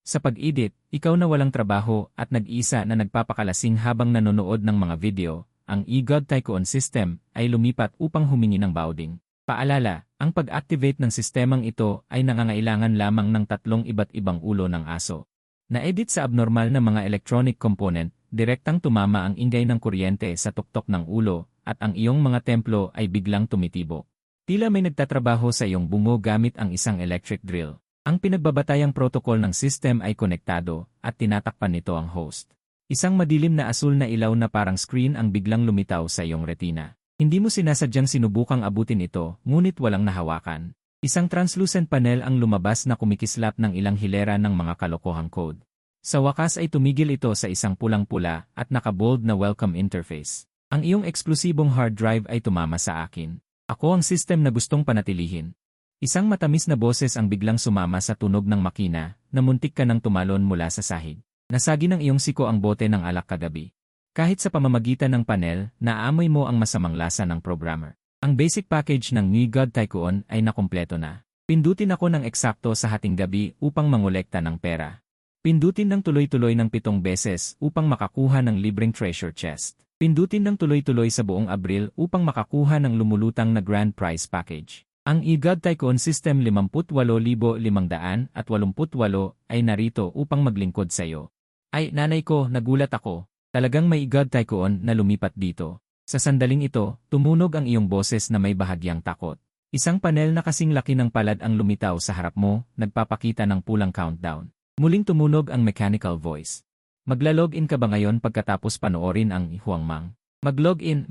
Sa pag-edit, ikaw na walang trabaho at nag-isa na nagpapakalasing habang nanonood ng mga video, ang eGod Tycoon system ay lumipat upang humingi ng bauding. Paalala, ang pag-activate ng sistemang ito ay nangangailangan lamang ng 3 iba't ibang ulo ng aso. Na-edit sa abnormal na mga electronic component, direktang tumama ang ingay ng kuryente sa tuktok ng ulo, at ang iyong mga templo ay biglang tumitibok. Tila may nagtatrabaho sa iyong bungo gamit ang isang electric drill. Ang pinagbabatayang protocol ng system ay konektado, at tinatakpan nito ang host. Isang madilim na asul na ilaw na parang screen ang biglang lumitaw sa iyong retina. Hindi mo sinasadyang sinubukang abutin ito, ngunit walang nahawakan. Isang translucent panel ang lumabas na kumikislap ng ilang hilera ng mga kalokohang code. Sa wakas ay tumigil ito sa isang pulang-pula at naka-bold na welcome interface. Ang iyong eksklusibong hard drive ay tumama sa akin. Ako ang system na gustong panatilihin. Isang matamis na boses ang biglang sumama sa tunog ng makina, na muntik ka nang tumalon mula sa sahig. Nasagi ng iyong siko ang bote ng alak kagabi. Kahit sa pamamagitan ng panel, naaamoy mo ang masamang lasa ng programmer. Ang basic package ng eGod Tycoon ay nakumpleto na. Pindutin ako ng eksakto sa hating gabi upang mangolekta ng pera. Pindutin ng tuloy-tuloy ng 7 beses upang makakuha ng libreng treasure chest. Pindutin ng tuloy-tuloy sa buong Abril upang makakuha ng lumulutang na grand prize package. Ang eGod Tycoon System 58,588 ay narito upang maglingkod sa iyo. Ay, nanay ko, nagulat ako. Talagang may eGod Tycoon na lumipat dito. Sa sandaling ito, tumunog ang iyong boses na may bahagyang takot. Isang panel na kasing laki ng palad ang lumitaw sa harap mo, nagpapakita ng pulang countdown. Muling tumunog ang mechanical voice. Magla-login ka ba ngayon pagkatapos panoorin ang Huangmang? Mag-login.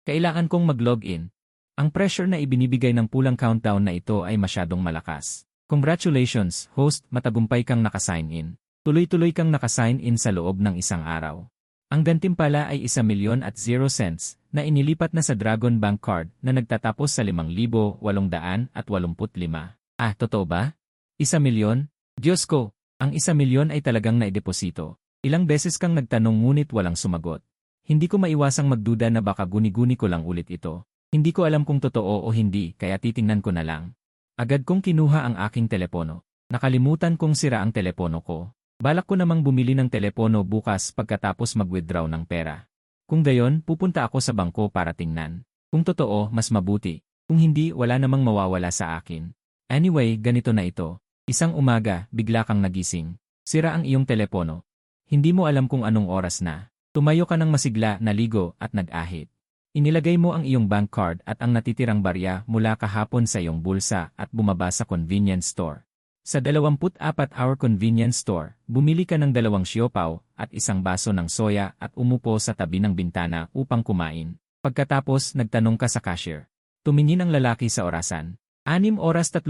Kailangan kong mag-login. Ang pressure na ibinibigay ng pulang countdown na ito ay masyadong malakas. Congratulations, host, matagumpay kang nakasign in. Tuloy-tuloy kang nakasign in sa loob ng isang araw. Ang gantimpala ay 1,000,000 at 0 cents na inilipat na sa Dragon Bank card na nagtatapos sa 5,885. Totoo ba? 1,000,000? Diyos ko, ang 1,000,000 ay talagang naideposito. Ilang beses kang nagtanong ngunit walang sumagot. Hindi ko maiwasang magduda na baka guni-guni ko lang ulit ito. Hindi ko alam kung totoo o hindi, kaya titingnan ko na lang. Agad kong kinuha ang aking telepono. Nakalimutan kong sira ang telepono ko. Balak ko namang bumili ng telepono bukas pagkatapos mag-withdraw ng pera. Kung gayon, pupunta ako sa bangko para tingnan. Kung totoo, mas mabuti. Kung hindi, wala namang mawawala sa akin. Anyway, ganito na ito. Isang umaga, bigla kang nagising. Sira ang iyong telepono. Hindi mo alam kung anong oras na. Tumayo ka ng masigla, naligo, at nag-ahit. Inilagay mo ang iyong bank card at ang natitirang barya mula kahapon sa iyong bulsa at bumaba sa convenience store. Sa 24-hour convenience store, bumili ka ng 2 siopaw at 1 baso ng soya at umupo sa tabi ng bintana upang kumain. Pagkatapos, nagtanong ka sa cashier. Tumingin ang lalaki sa orasan. 6:35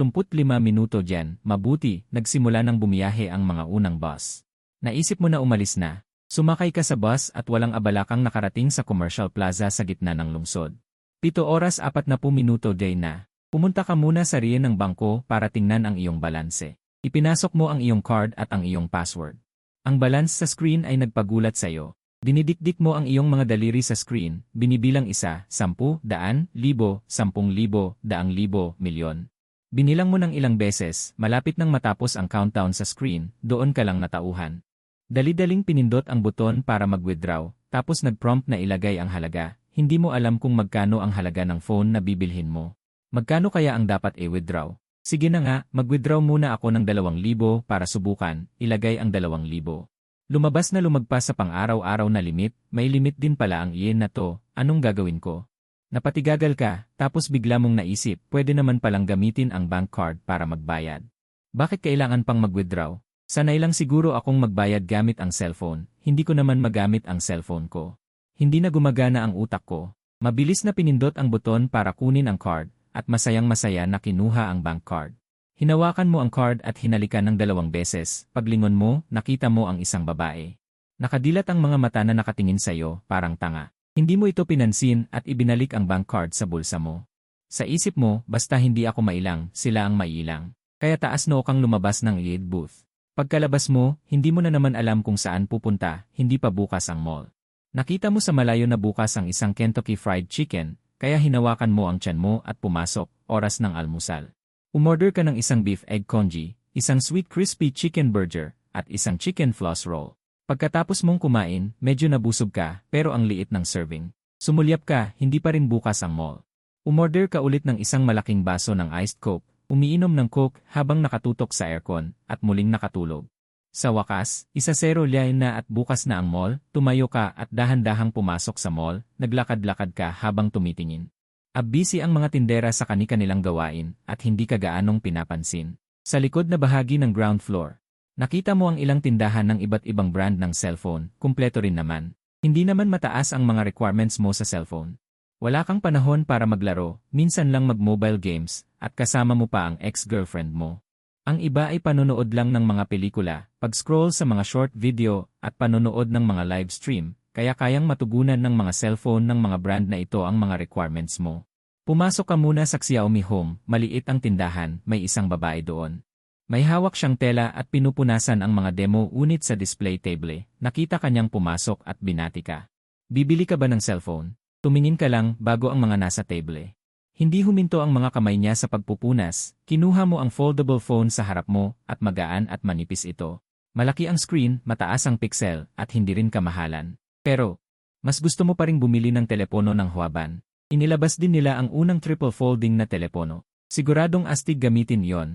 dyan, mabuti, nagsimula ng bumiyahe ang mga unang bus. Naisip mo na umalis na. Sumakay ka sa bus at walang abala kang nakarating sa commercial plaza sa gitna ng lungsod. 7:40 day na. Pumunta ka muna sa riyan ng bangko para tingnan ang iyong balanse. Ipinasok mo ang iyong card at ang iyong password. Ang balance sa screen ay nagpagulat sa iyo. Dinidikdik mo ang iyong mga daliri sa screen, binibilang 1, 10, 100, 10,000, 100,000, milyon. Binilang mo ng ilang beses, malapit nang matapos ang countdown sa screen, doon ka lang natauhan. Dali-daling pinindot ang buton para mag-withdraw, tapos nag-prompt na ilagay ang halaga. Hindi mo alam kung magkano ang halaga ng phone na bibilhin mo. Magkano kaya ang dapat i-withdraw? Sige na nga, mag-withdraw muna ako ng 2,000 para subukan, ilagay ang 2,000. Lumabas na lumagpas sa pang-araw-araw na limit, may limit din pala ang yen na to, anong gagawin ko? Napatigagal ka, tapos bigla mong naisip, pwede naman palang gamitin ang bank card para magbayad. Bakit kailangan pang mag-withdraw? Sanay lang siguro akong magbayad gamit ang cellphone, hindi ko naman magamit ang cellphone ko. Hindi na gumagana ang utak ko. Mabilis na pinindot ang buton para kunin ang card, at masayang-masaya na kinuha ang bank card. Hinawakan mo ang card at hinalikan ng 2 beses, paglingon mo, nakita mo ang isang babae. Nakadilat ang mga mata na nakatingin sa iyo, parang tanga. Hindi mo ito pinansin at ibinalik ang bank card sa bulsa mo. Sa isip mo, basta hindi ako mailang, sila ang maiilang. Kaya taas noo kang lumabas ng lead booth. Pagkalabas mo, hindi mo na naman alam kung saan pupunta, hindi pa bukas ang mall. Nakita mo sa malayo na bukas ang isang Kentucky Fried Chicken, kaya hinawakan mo ang tiyan mo at pumasok, oras ng almusal. Umorder ka ng isang beef egg congee, isang sweet crispy chicken burger, at isang chicken floss roll. Pagkatapos mong kumain, medyo nabusog ka, pero ang liit ng serving. Sumulyap ka, hindi pa rin bukas ang mall. Umorder ka ulit ng isang malaking baso ng iced coke, umiinom ng coke habang nakatutok sa aircon, at muling nakatulog. Sa wakas, 1-0 na at bukas na ang mall, tumayo ka at dahan-dahang pumasok sa mall, naglakad-lakad ka habang tumitingin. Busy ang mga tindera sa kani-kanilang gawain at hindi ka gaanong pinapansin. Sa likod na bahagi ng ground floor, nakita mo ang ilang tindahan ng iba't ibang brand ng cellphone, kumpleto rin naman. Hindi naman mataas ang mga requirements mo sa cellphone. Wala kang panahon para maglaro, minsan lang mag-mobile games, at kasama mo pa ang ex-girlfriend mo. Ang iba ay panonood lang ng mga pelikula, pag-scroll sa mga short video, at panonood ng mga live stream, kaya kayang matugunan ng mga cellphone ng mga brand na ito ang mga requirements mo. Pumasok ka muna sa Xiaomi Home, maliit ang tindahan, may isang babae doon. May hawak siyang tela at pinupunasan ang mga demo unit sa display table. Nakita kanyang pumasok at binati ka. Bibili ka ba ng cellphone? Tumingin ka lang bago ang mga nasa table. Hindi huminto ang mga kamay niya sa pagpupunas, kinuha mo ang foldable phone sa harap mo at magaan at manipis ito. Malaki ang screen, mataas ang pixel at hindi rin kamahalan. Pero, mas gusto mo pa ring bumili ng telepono ng Huaban. Inilabas din nila ang unang triple folding na telepono. Siguradong astig gamitin yon.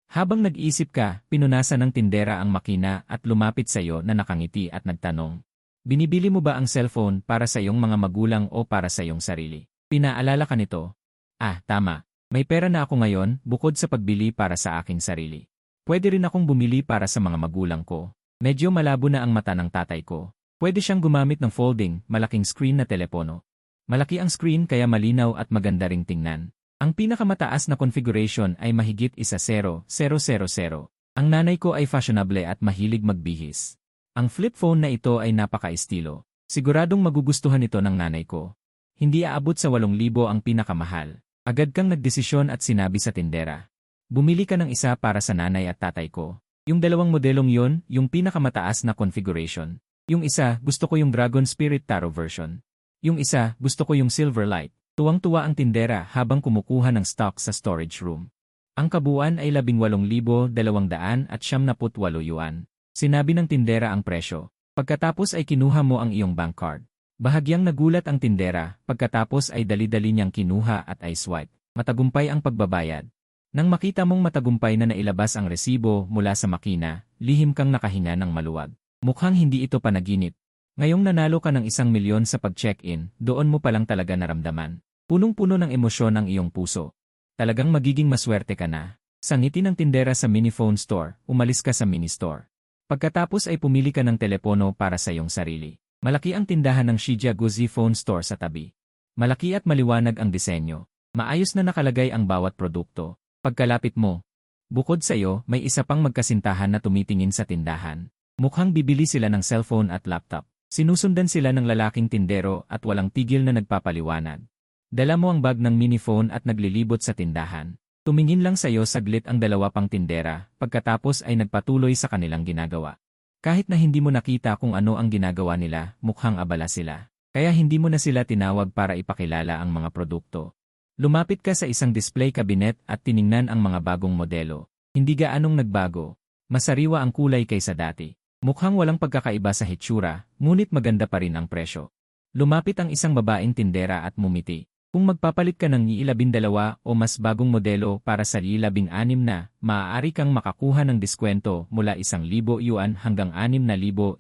Habang nag-iisip ka, pinunasan ng tindera ang makina at lumapit sa iyo na nakangiti at nagtanong. Binibili mo ba ang cellphone para sa iyong mga magulang o para sa iyong sarili? Pinaalala ka nito. Tama. May pera na ako ngayon, bukod sa pagbili para sa aking sarili. Pwede rin akong bumili para sa mga magulang ko. Medyo malabo na ang mata ng tatay ko. Pwede siyang gumamit ng folding, malaking screen na telepono. Malaki ang screen kaya malinaw at maganda ring tingnan. Ang pinakamataas na configuration ay mahigit 10,000. Ang nanay ko ay fashionable at mahilig magbihis. Ang flip phone na ito ay napaka-estilo. Siguradong magugustuhan ito ng nanay ko. Hindi aabot sa 8,000 ang pinakamahal. Agad kang nagdesisyon at sinabi sa tindera. Bumili ka ng isa para sa nanay at tatay ko. Yung dalawang modelong yon, yung pinakamataas na configuration. Yung isa, gusto ko yung Dragon Spirit Tarot version. Yung isa, gusto ko yung Silverlight. Tuwang-tuwa ang tindera habang kumukuha ng stock sa storage room. Ang kabuuan ay 18,278 yuan. Sinabi ng tindera ang presyo. Pagkatapos ay kinuha mo ang iyong bank card. Bahagyang nagulat ang tindera, pagkatapos ay dali-dali niyang kinuha at ay swipe. Matagumpay ang pagbabayad. Nang makita mong matagumpay na nailabas ang resibo mula sa makina, lihim kang nakahinga ng maluwag. Mukhang hindi ito panaginip. Ngayong nanalo ka ng 1,000,000 sa pag-check-in, doon mo palang talaga naramdaman. Punong-puno ng emosyon ang iyong puso. Talagang magiging maswerte ka na. Sa ngiti ng tindera sa mini phone store, umalis ka sa mini store. Pagkatapos ay pumili ka ng telepono para sa iyong sarili. Malaki ang tindahan ng Shija Guzi Phone Store sa tabi. Malaki at maliwanag ang disenyo. Maayos na nakalagay ang bawat produkto. Pagkalapit mo, bukod sa iyo, may isa pang magkasintahan na tumitingin sa tindahan. Mukhang bibili sila ng cellphone at laptop. Sinusundan sila ng lalaking tindero at walang tigil na nagpapaliwanag. Dala mo ang bag ng mini phone at naglilibot sa tindahan. Tumingin lang sa iyo saglit ang dalawa pang tindera, pagkatapos ay nagpatuloy sa kanilang ginagawa. Kahit na hindi mo nakita kung ano ang ginagawa nila, mukhang abala sila. Kaya hindi mo na sila tinawag para ipakilala ang mga produkto. Lumapit ka sa isang display cabinet at tiningnan ang mga bagong modelo. Hindi gaanong nagbago. Masariwa ang kulay kaysa dati. Mukhang walang pagkakaiba sa hitsura, ngunit maganda pa rin ang presyo. Lumapit ang isang babaeng tindera at mumiti. Kung magpapalit ka ng i-12 o mas bagong modelo para sa i-16 na, maaari kang makakuha ng diskwento mula 1,000 yuan hanggang 6,100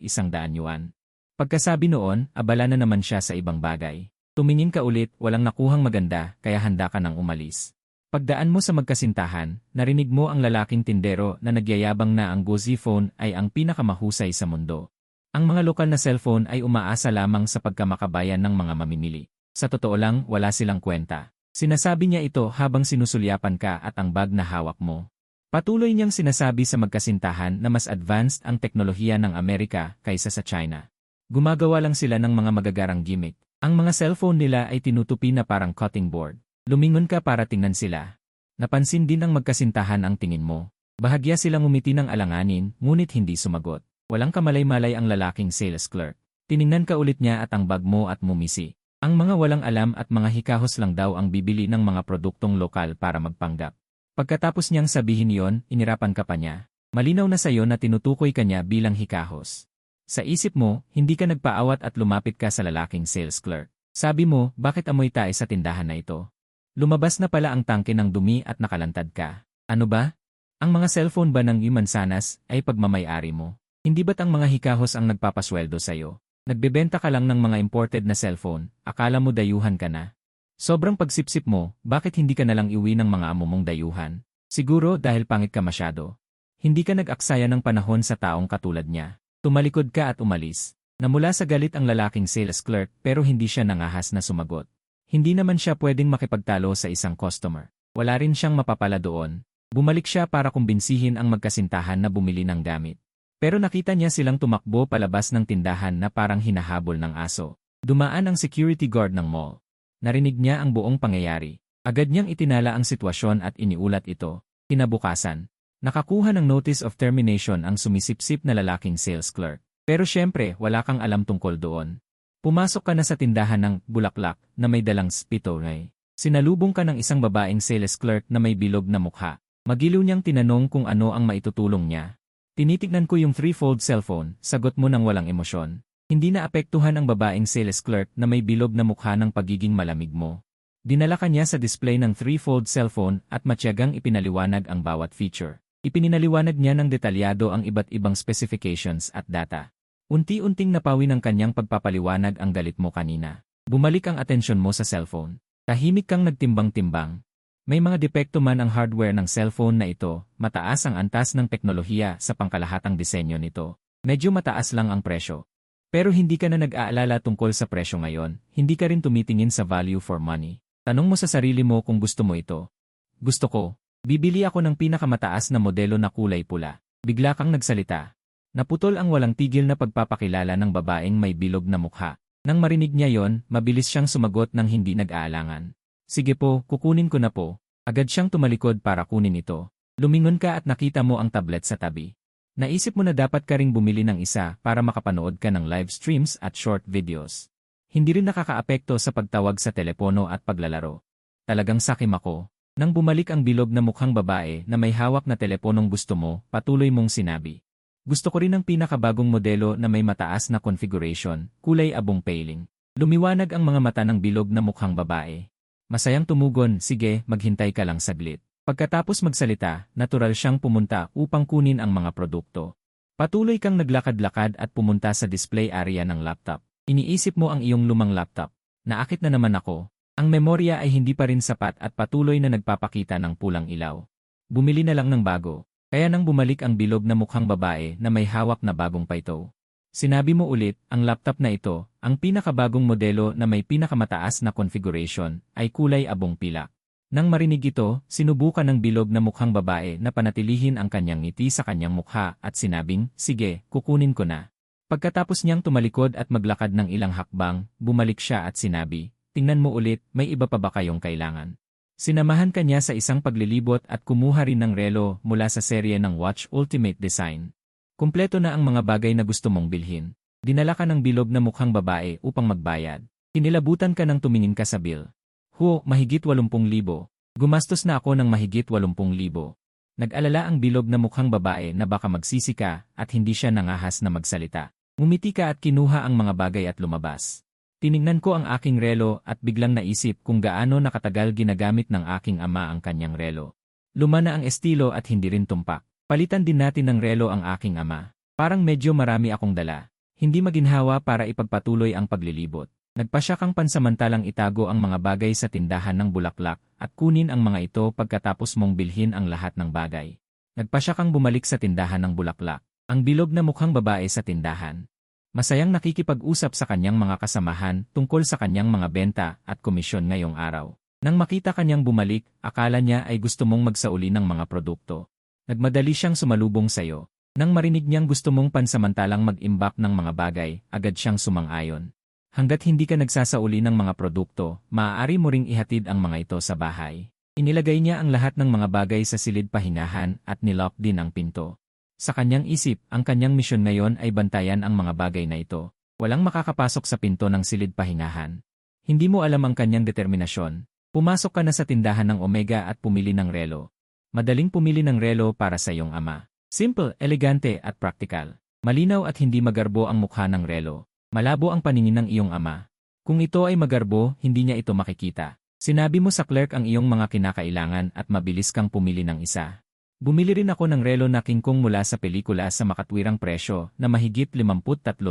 yuan. Pagkasabi noon, abala na naman siya sa ibang bagay. Tumingin ka ulit, walang nakuhang maganda, kaya handa ka nang umalis. Pagdaan mo sa magkasintahan, narinig mo ang lalaking tindero na nagyayabang na ang Guzi phone ay ang pinakamahusay sa mundo. Ang mga lokal na cellphone ay umaasa lamang sa pagkamakabayan ng mga mamimili. Sa totoo lang, wala silang kwenta. Sinasabi niya ito habang sinusulyapan ka at ang bag na hawak mo. Patuloy niyang sinasabi sa magkasintahan na mas advanced ang teknolohiya ng Amerika kaysa sa China. Gumagawa lang sila ng mga magagarang gimmick. Ang mga cellphone nila ay tinutupi na parang cutting board. Lumingon ka para tingnan sila. Napansin din ng magkasintahan ang tingin mo. Bahagya silang umiti ng alanganin, ngunit hindi sumagot. Walang kamalay-malay ang lalaking sales clerk. Tiningnan ka ulit niya at ang bag mo at mumisi. Ang mga walang alam at mga hikahos lang daw ang bibili ng mga produktong lokal para magpanggap. Pagkatapos niyang sabihin yon, inirapan ka pa niya. Malinaw na sayo na tinutukoy ka niya bilang hikahos. Sa isip mo, hindi ka nagpaawat at lumapit ka sa lalaking sales clerk. Sabi mo, bakit amoy tae sa tindahan na ito? Lumabas na pala ang tangke ng dumi at nakalantad ka. Ano ba? Ang mga cellphone ba ng Mansanas ay pagmamay-ari mo? Hindi ba't ang mga hikahos ang nagpapasweldo sa'yo? Nagbebenta ka lang ng mga imported na cellphone, akala mo dayuhan ka na. Sobrang pagsipsip mo, bakit hindi ka nalang iwi ng mga amo mong dayuhan? Siguro dahil pangit ka masyado. Hindi ka nag-aksaya ng panahon sa taong katulad niya. Tumalikod ka at umalis. Namula sa galit ang lalaking sales clerk pero hindi siya nangahas na sumagot. Hindi naman siya pwedeng makipagtalo sa isang customer. Wala rin siyang mapapala doon. Bumalik siya para kumbinsihin ang magkasintahan na bumili ng gamit. Pero nakita niya silang tumakbo palabas ng tindahan na parang hinahabol ng aso. Dumaan ang security guard ng mall. Narinig niya ang buong pangyayari. Agad niyang itinala ang sitwasyon at iniulat ito. Kinabukasan, nakakuha ng notice of termination ang sumisipsip na lalaking sales clerk. Pero syempre, wala kang alam tungkol doon. Pumasok ka na sa tindahan ng bulaklak na may dalang spittoray. Sinalubong ka ng isang babaeng sales clerk na may bilog na mukha. Magiliw niyang tinanong kung ano ang maitutulong niya. Tinitignan ko yung three-fold cellphone, sagot mo ng walang emosyon. Hindi na apektuhan ang babaeng sales clerk na may bilog na mukha ng pagiging malamig mo. Dinala ka niya sa display ng three-fold cellphone at matyagang ipinaliwanag ang bawat feature. Ipinaliwanag niya ng detalyado ang iba't ibang specifications at data. Unti-unting napawi ng kanyang pagpapaliwanag ang galit mo kanina. Bumalik ang atensyon mo sa cellphone. Tahimik kang nagtimbang-timbang. May mga depekto man ang hardware ng cellphone na ito, mataas ang antas ng teknolohiya sa pangkalahatang disenyo nito. Medyo mataas lang ang presyo. Pero hindi ka na nag-aalala tungkol sa presyo ngayon, hindi ka rin tumitingin sa value for money. Tanong mo sa sarili mo kung gusto mo ito. Gusto ko. Bibili ako ng pinakamataas na modelo na kulay pula. Bigla kang nagsalita. Naputol ang walang tigil na pagpapakilala ng babaeng may bilog na mukha. Nang marinig niya yon, mabilis siyang sumagot ng hindi nag-aalangan. Sige po, kukunin ko na po. Agad siyang tumalikod para kunin ito. Lumingon ka at nakita mo ang tablet sa tabi. Naisip mo na dapat ka ring bumili ng isa para makapanood ka ng live streams at short videos. Hindi rin nakakaapekto sa pagtawag sa telepono at paglalaro. Talagang sakim ako. Nang bumalik ang bilog na mukhang babae na may hawak na teleponong gusto mo, patuloy mong sinabi. Gusto ko rin ng pinakabagong modelo na may mataas na configuration, kulay abong paling. Lumiwanag ang mga mata ng bilog na mukhang babae. Masayang tumugon, sige, maghintay ka lang saglit. Pagkatapos magsalita, natural siyang pumunta upang kunin ang mga produkto. Patuloy kang naglakad-lakad at pumunta sa display area ng laptop. Iniisip mo ang iyong lumang laptop. Naakit na naman ako. Ang memorya ay hindi pa rin sapat at patuloy na nagpapakita ng pulang ilaw. Bumili na lang ng bago. Kaya nang bumalik ang bilog na mukhang babae na may hawak na bagong paito. Sinabi mo ulit, ang laptop na ito, ang pinakabagong modelo na may pinakamataas na configuration, ay kulay abong pilak. Nang marinig ito, sinubukan ng bilog na mukhang babae na panatilihin ang kanyang ngiti sa kanyang mukha at sinabing, sige, kukunin ko na. Pagkatapos niyang tumalikod at maglakad ng ilang hakbang, bumalik siya at sinabi, tingnan mo ulit, may iba pa ba kayong kailangan? Sinamahan ka niya sa isang paglilibot at kumuha rin ng relo mula sa serye ng Watch Ultimate Design. Kumpleto na ang mga bagay na gusto mong bilhin. Dinala ka ng bilog na mukhang babae upang magbayad. Kinilabutan ka nang tumingin ka sa bill. Mahigit 80,000. Gumastos na ako ng mahigit 80,000. Nag-alala ang bilog na mukhang babae na baka magsisi ka at hindi siya nangahas na magsalita. Ngumiti ka at kinuha ang mga bagay at lumabas. Tiningnan ko ang aking relo at biglang naisip kung gaano nakatagal ginagamit ng aking ama ang kanyang relo. Luma na ang estilo at hindi rin tumpak. Palitan din natin ng relo ang aking ama. Parang medyo marami akong dala. Hindi maginhawa para ipagpatuloy ang paglilibot. Nagpasya kang pansamantalang itago ang mga bagay sa tindahan ng bulaklak at kunin ang mga ito pagkatapos mong bilhin ang lahat ng bagay. Nagpasya kang bumalik sa tindahan ng bulaklak. Ang bilog na mukhang babae sa tindahan. Masayang nakikipag-usap sa kanyang mga kasamahan tungkol sa kanyang mga benta at komisyon ngayong araw. Nang makita kanyang bumalik, akala niya ay gusto mong magsauli ng mga produkto. Nagmadali siyang sumalubong sayo. Nang marinig niyang gusto mong pansamantalang mag-imbak ng mga bagay, agad siyang sumang-ayon. Hanggat hindi ka nagsasauli ng mga produkto, maaari mo ring ihatid ang mga ito sa bahay. Inilagay niya ang lahat ng mga bagay sa silid pahingahan at nilock din ang pinto. Sa kanyang isip, ang kanyang misyon ngayon ay bantayan ang mga bagay na ito. Walang makakapasok sa pinto ng silid pahingahan. Hindi mo alam ang kanyang determinasyon. Pumasok ka na sa tindahan ng Omega at pumili ng relo. Madaling pumili ng relo para sa iyong ama. Simple, elegante at praktikal. Malinaw at hindi magarbo ang mukha ng relo. Malabo ang paningin ng iyong ama. Kung ito ay magarbo, hindi niya ito makikita. Sinabi mo sa clerk ang iyong mga kinakailangan at mabilis kang pumili ng isa. Bumili rin ako ng relo na King Kong mula sa pelikula sa makatwirang presyo na mahigit 53,000.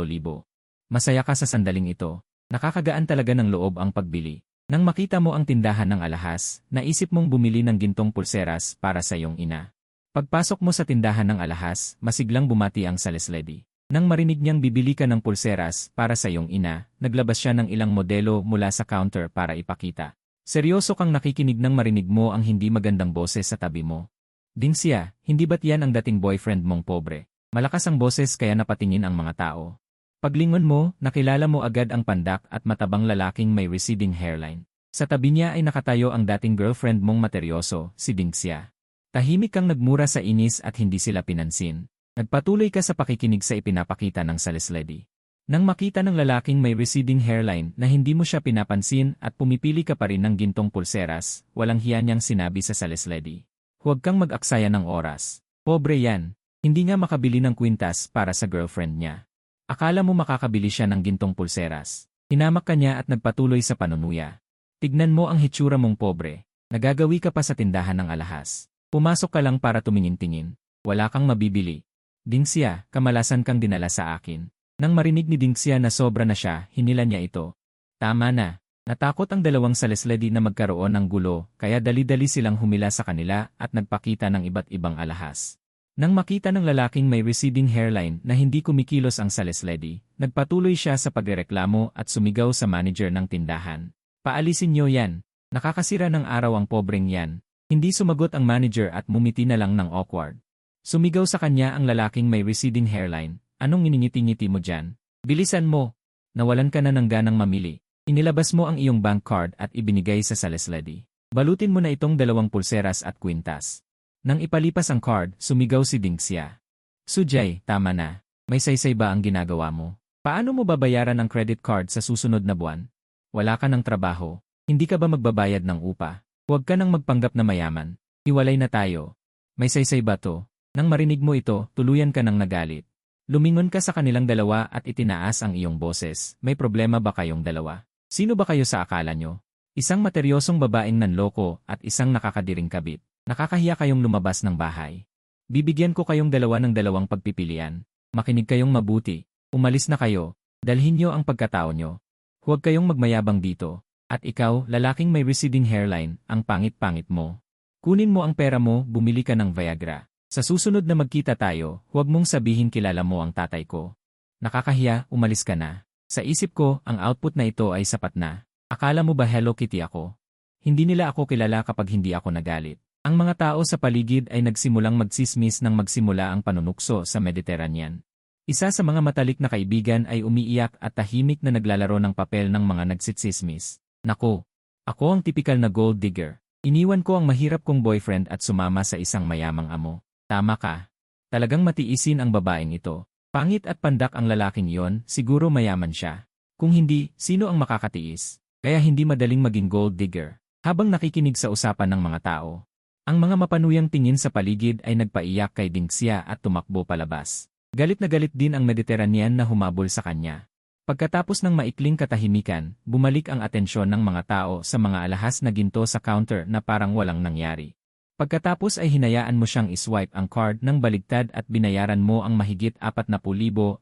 Masaya ka sa sandaling ito. Nakakagaan talaga ng loob ang pagbili. Nang makita mo ang tindahan ng alahas, naisip mong bumili ng gintong pulseras para sa iyong ina. Pagpasok mo sa tindahan ng alahas, masiglang bumati ang salesledi. Nang marinig niyang bibili ka ng pulseras para sa iyong ina, naglabas siya ng ilang modelo mula sa counter para ipakita. Seryoso kang nakikinig nang marinig mo ang hindi magandang boses sa tabi mo. Dingxia, hindi ba't yan ang dating boyfriend mong pobre? Malakas ang boses kaya napatingin ang mga tao. Paglingon mo, nakilala mo agad ang pandak at matabang lalaking may receding hairline. Sa tabi niya ay nakatayo ang dating girlfriend mong materyoso, si Dingxia. Tahimik kang nagmura sa inis at hindi sila pinansin. Nagpatuloy ka sa pakikinig sa ipinapakita ng salesledi. Nang makita ng lalaking may receding hairline na hindi mo siya pinapansin at pumipili ka pa rin ng gintong pulseras, walang hiya niyang sinabi sa salesledi. Huwag kang mag-aksaya ng oras. Pobre yan. Hindi nga makabili ng kwintas para sa girlfriend niya. Akala mo makakabili siya ng gintong pulseras. Hinamak ka niya at nagpatuloy sa panunuya. Tignan mo ang hitsura mong pobre. Nagagawi ka pa sa tindahan ng alahas. Pumasok ka lang para tumingin-tingin. Wala kang mabibili. Dingxia, kamalasan kang dinala sa akin. Nang marinig ni Dingxia na sobra na siya, hinila niya ito. Tama na. Natakot ang dalawang salesledi na magkaroon ng gulo, kaya dali-dali silang humila sa kanila at nagpakita ng iba't ibang alahas. Nang makita ng lalaking may receding hairline na hindi kumikilos ang salesledi, nagpatuloy siya sa pagrereklamo at sumigaw sa manager ng tindahan. Paalisin niyo yan. Nakakasira ng araw ang pobreng yan. Hindi sumagot ang manager at mumiti na lang ng awkward. Sumigaw sa kanya ang lalaking may receding hairline. Anong iningiti-ngiti mo dyan? Bilisan mo! Nawalan ka na ng ganang mamili. Inilabas mo ang iyong bank card at ibinigay sa salesledi. Balutin mo na itong 2 pulseras at kwintas. Nang ipalipas ang card, sumigaw si Dingxia. Sujay, tama na. May saysay ba ang ginagawa mo? Paano mo babayaran ang credit card sa susunod na buwan? Wala ka ng trabaho. Hindi ka ba magbabayad ng upa? Huwag ka nang magpanggap na mayaman. Hiwalay na tayo. May saysay ba to? Nang marinig mo ito, tuluyan ka nang nagalit. Lumingon ka sa kanilang dalawa at itinaas ang iyong boses. May problema ba kayong dalawa? Sino ba kayo sa akala nyo? Isang materyosong babaeng nanloko at isang nakakadiring kabit. Nakakahiya kayong lumabas ng bahay. Bibigyan ko kayong dalawa ng 2 pagpipilian. Makinig kayong mabuti. Umalis na kayo. Dalhin nyo ang pagkatao nyo. Huwag kayong magmayabang dito. At ikaw, lalaking may receding hairline, ang pangit-pangit mo. Kunin mo ang pera mo, bumili ka ng Viagra. Sa susunod na magkita tayo, huwag mong sabihin kilala mo ang tatay ko. Nakakahiya, umalis ka na. Sa isip ko, ang output na ito ay sapat na. Akala mo ba Hello Kitty ako? Hindi nila ako kilala kapag hindi ako nagalit. Ang mga tao sa paligid ay nagsimulang magsismis nang magsimula ang panunukso sa Mediterranean. Isa sa mga matalik na kaibigan ay umiiyak at tahimik na naglalaro ng papel ng mga nagsitsismis. Nako, ako ang tipikal na gold digger. Iniwan ko ang mahirap kong boyfriend at sumama sa isang mayamang amo. Tama ka. Talagang matiisin ang babaeng ito. Pangit at pandak ang lalaking iyon, siguro mayaman siya. Kung hindi, sino ang makakatiis? Kaya hindi madaling maging gold digger. Habang nakikinig sa usapan ng mga tao, ang mga mapanuyang tingin sa paligid ay nagpaiyak kay Dingxia at tumakbo palabas. Galit na galit din ang Mediterranean na humabol sa kanya. Pagkatapos ng maikling katahimikan, bumalik ang atensyon ng mga tao sa mga alahas na ginto sa counter na parang walang nangyari. Pagkatapos ay hinayaan mo siyang iswipe ang card ng baligtad at binayaran mo ang mahigit 40,000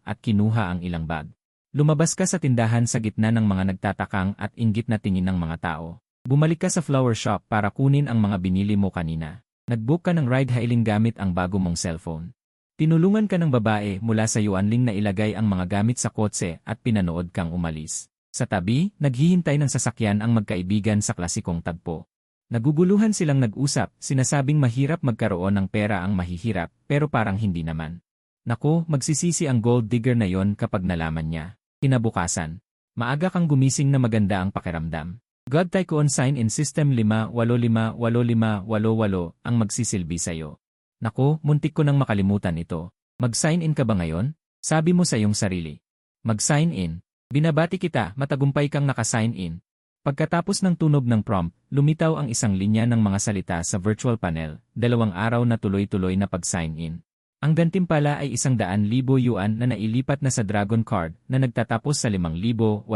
at kinuha ang ilang bag. Lumabas ka sa tindahan sa gitna ng mga nagtatakang at inggit na tingin ng mga tao. Bumalik ka sa flower shop para kunin ang mga binili mo kanina. Nag-book ka ng ride-hailing gamit ang bago mong cellphone. Tinulungan ka ng babae mula sa yuanling na ilagay ang mga gamit sa kotse at pinanood kang umalis. Sa tabi, naghihintay ng sasakyan ang magkaibigan sa klasikong tagpo. Naguguluhan silang nag-usap, sinasabing mahirap magkaroon ng pera ang mahihirap, pero parang hindi naman. Naku, magsisisi ang gold digger na yon kapag nalaman niya. Kinabukasan, maaga kang gumising na maganda ang pakiramdam. God Tycoon Sign-in System 5855588 ang magsisilbi sa'yo. Naku, muntik ko nang makalimutan ito. Mag-sign in ka ba ngayon? Sabi mo sa iyong sarili. Mag-sign in. Binabati kita, matagumpay kang naka-sign in. Pagkatapos ng tunog ng prompt, lumitaw ang isang linya ng mga salita sa virtual panel, 2 araw na tuloy-tuloy na pag-sign in. Ang gantimpala ay 100,000 yuan na nailipat na sa Dragon Card na nagtatapos sa 5,885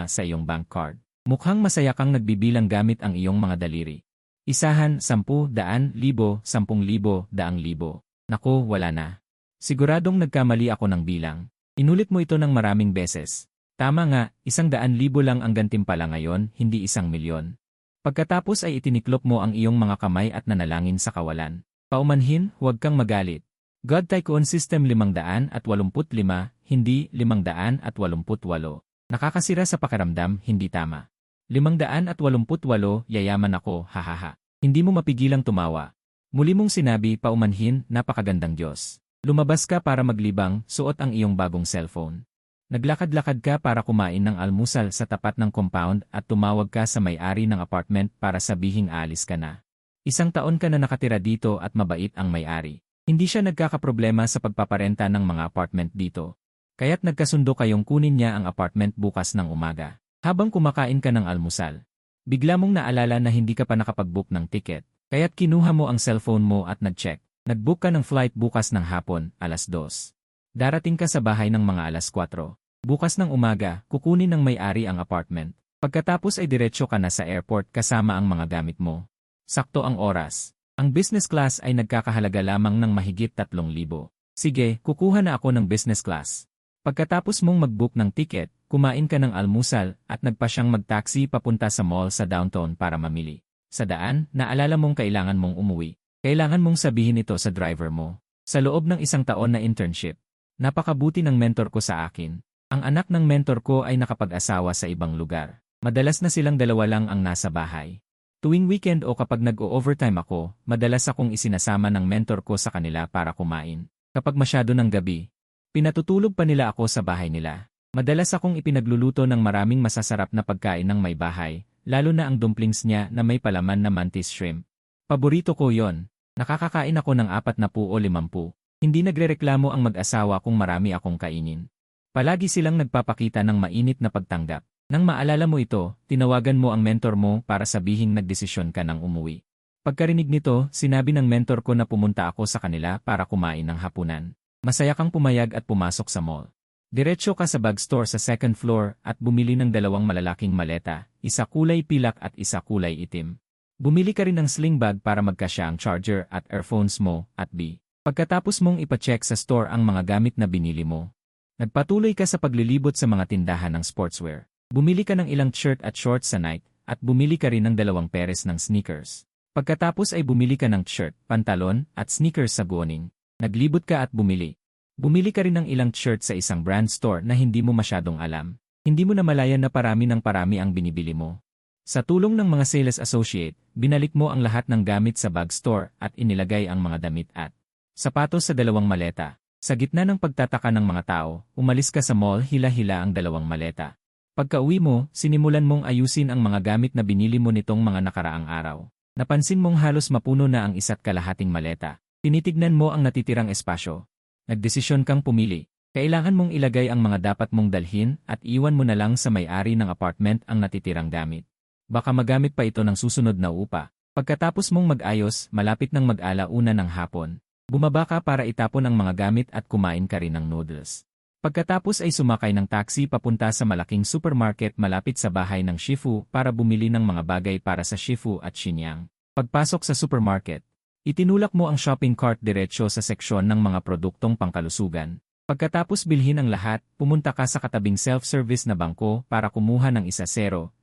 sa iyong bank card. Mukhang masaya kang nagbibilang gamit ang iyong mga daliri. Isahan, 10, 100,000, 10,000, 100,000. Naku, wala na. Siguradong nagkamali ako ng bilang. Inulit mo ito ng maraming beses. Tama nga, 100,000 lang ang gantimpala ngayon, hindi 1,000,000. Pagkatapos ay itiniklop mo ang iyong mga kamay at nanalangin sa kawalan. Paumanhin, huwag kang magalit. God Tycoon System 585, hindi 588. Nakakasira sa pakiramdam, hindi tama. 588, yayaman ako, hahaha. Hindi mo mapigilang tumawa. Muli mong sinabi, paumanhin, napakagandang Diyos. Lumabas ka para maglibang, suot ang iyong bagong cellphone. Naglakad-lakad ka para kumain ng almusal sa tapat ng compound at tumawag ka sa may-ari ng apartment para sabihing aalis ka na. 1 taon ka na nakatira dito at mabait ang may-ari. Hindi siya nagkakaproblema sa pagpaparenta ng mga apartment dito. Kaya't nagkasundo kayong kunin niya ang apartment bukas ng umaga. Habang kumakain ka ng almusal, bigla mong naalala na hindi ka pa nakapag-book ng ticket. Kaya't kinuha mo ang cellphone mo at nag-check. Nag-book ka ng flight bukas ng hapon, 2:00. Darating ka sa bahay ng mga 4:00. Bukas ng umaga, kukunin ng may-ari ang apartment. Pagkatapos ay diretsyo ka na sa airport kasama ang mga gamit mo. Sakto ang oras. Ang business class ay nagkakahalaga lamang ng mahigit 3,000. Sige, kukuha na ako ng business class. Pagkatapos mong mag-book ng ticket, kumain ka ng almusal at nagpa siyang mag-taxi papunta sa mall sa downtown para mamili. Sa daan, naalala mong kailangan mong umuwi. Kailangan mong sabihin ito sa driver mo. Sa loob ng 1 taon na internship, napakabuti ng mentor ko sa akin. Ang anak ng mentor ko ay nakapag-asawa sa ibang lugar. Madalas na silang dalawa lang ang nasa bahay. Tuwing weekend o kapag nag-o-overtime ako, madalas akong isinasama ng mentor ko sa kanila para kumain. Kapag masyado ng gabi, pinatutulog pa nila ako sa bahay nila. Madalas akong ipinagluluto ng maraming masasarap na pagkain ng may bahay, lalo na ang dumplings niya na may palaman na mantis shrimp. Paborito ko yon. Nakakakain ako ng 40 o 50. Hindi nagrereklamo ang mag-asawa kung marami akong kainin. Palagi silang nagpapakita ng mainit na pagtanggap. Nang maalala mo ito, tinawagan mo ang mentor mo para sabihing nagdesisyon ka ng umuwi. Pagkarinig nito, sinabi ng mentor ko na pumunta ako sa kanila para kumain ng hapunan. Masaya kang pumayag at pumasok sa mall. Diretso ka sa bag store sa 2nd floor at bumili ng 2 malalaking maleta, isa kulay pilak at isa kulay itim. Bumili ka rin ng sling bag para magkasya ang charger at earphones mo at pagkatapos mong ipacheck sa store ang mga gamit na binili mo. Nagpatuloy ka sa paglilibot sa mga tindahan ng sportswear. Bumili ka ng ilang shirt at shorts sa Nike at bumili ka rin ng 2 peres ng sneakers. Pagkatapos ay bumili ka ng shirt, pantalon at sneakers sa Guoning. Naglibot ka at bumili. Bumili ka rin ng ilang shirt sa isang brand store na hindi mo masyadong alam. Hindi mo namalayan na parami ng parami ang binibili mo. Sa tulong ng mga sales associate, binalik mo ang lahat ng gamit sa bag store at inilagay ang mga damit at sapatos sa 2 maleta. Sa gitna ng pagtataka ng mga tao, umalis ka sa mall hila-hila ang 2 maleta. Pagka-uwi mo, sinimulan mong ayusin ang mga gamit na binili mo nitong mga nakaraang araw. Napansin mong halos mapuno na ang 1.25 maleta. Tinitignan mo ang natitirang espasyo. Nagdesisyon kang pumili. Kailangan mong ilagay ang mga dapat mong dalhin at iwan mo na lang sa may-ari ng apartment ang natitirang gamit. Baka magamit pa ito ng susunod na upa. Pagkatapos mong mag-ayos, malapit ng mag-alauna ng hapon. Bumaba ka para itapon ang mga gamit at kumain ka rin ng noodles. Pagkatapos ay sumakay ng taxi papunta sa malaking supermarket malapit sa bahay ng Shifu para bumili ng mga bagay para sa Shifu at Shinyang. Pagpasok sa supermarket, itinulak mo ang shopping cart diretsyo sa seksyon ng mga produktong pangkalusugan. Pagkatapos bilhin ang lahat, pumunta ka sa katabing self-service na bangko para kumuha ng 1,000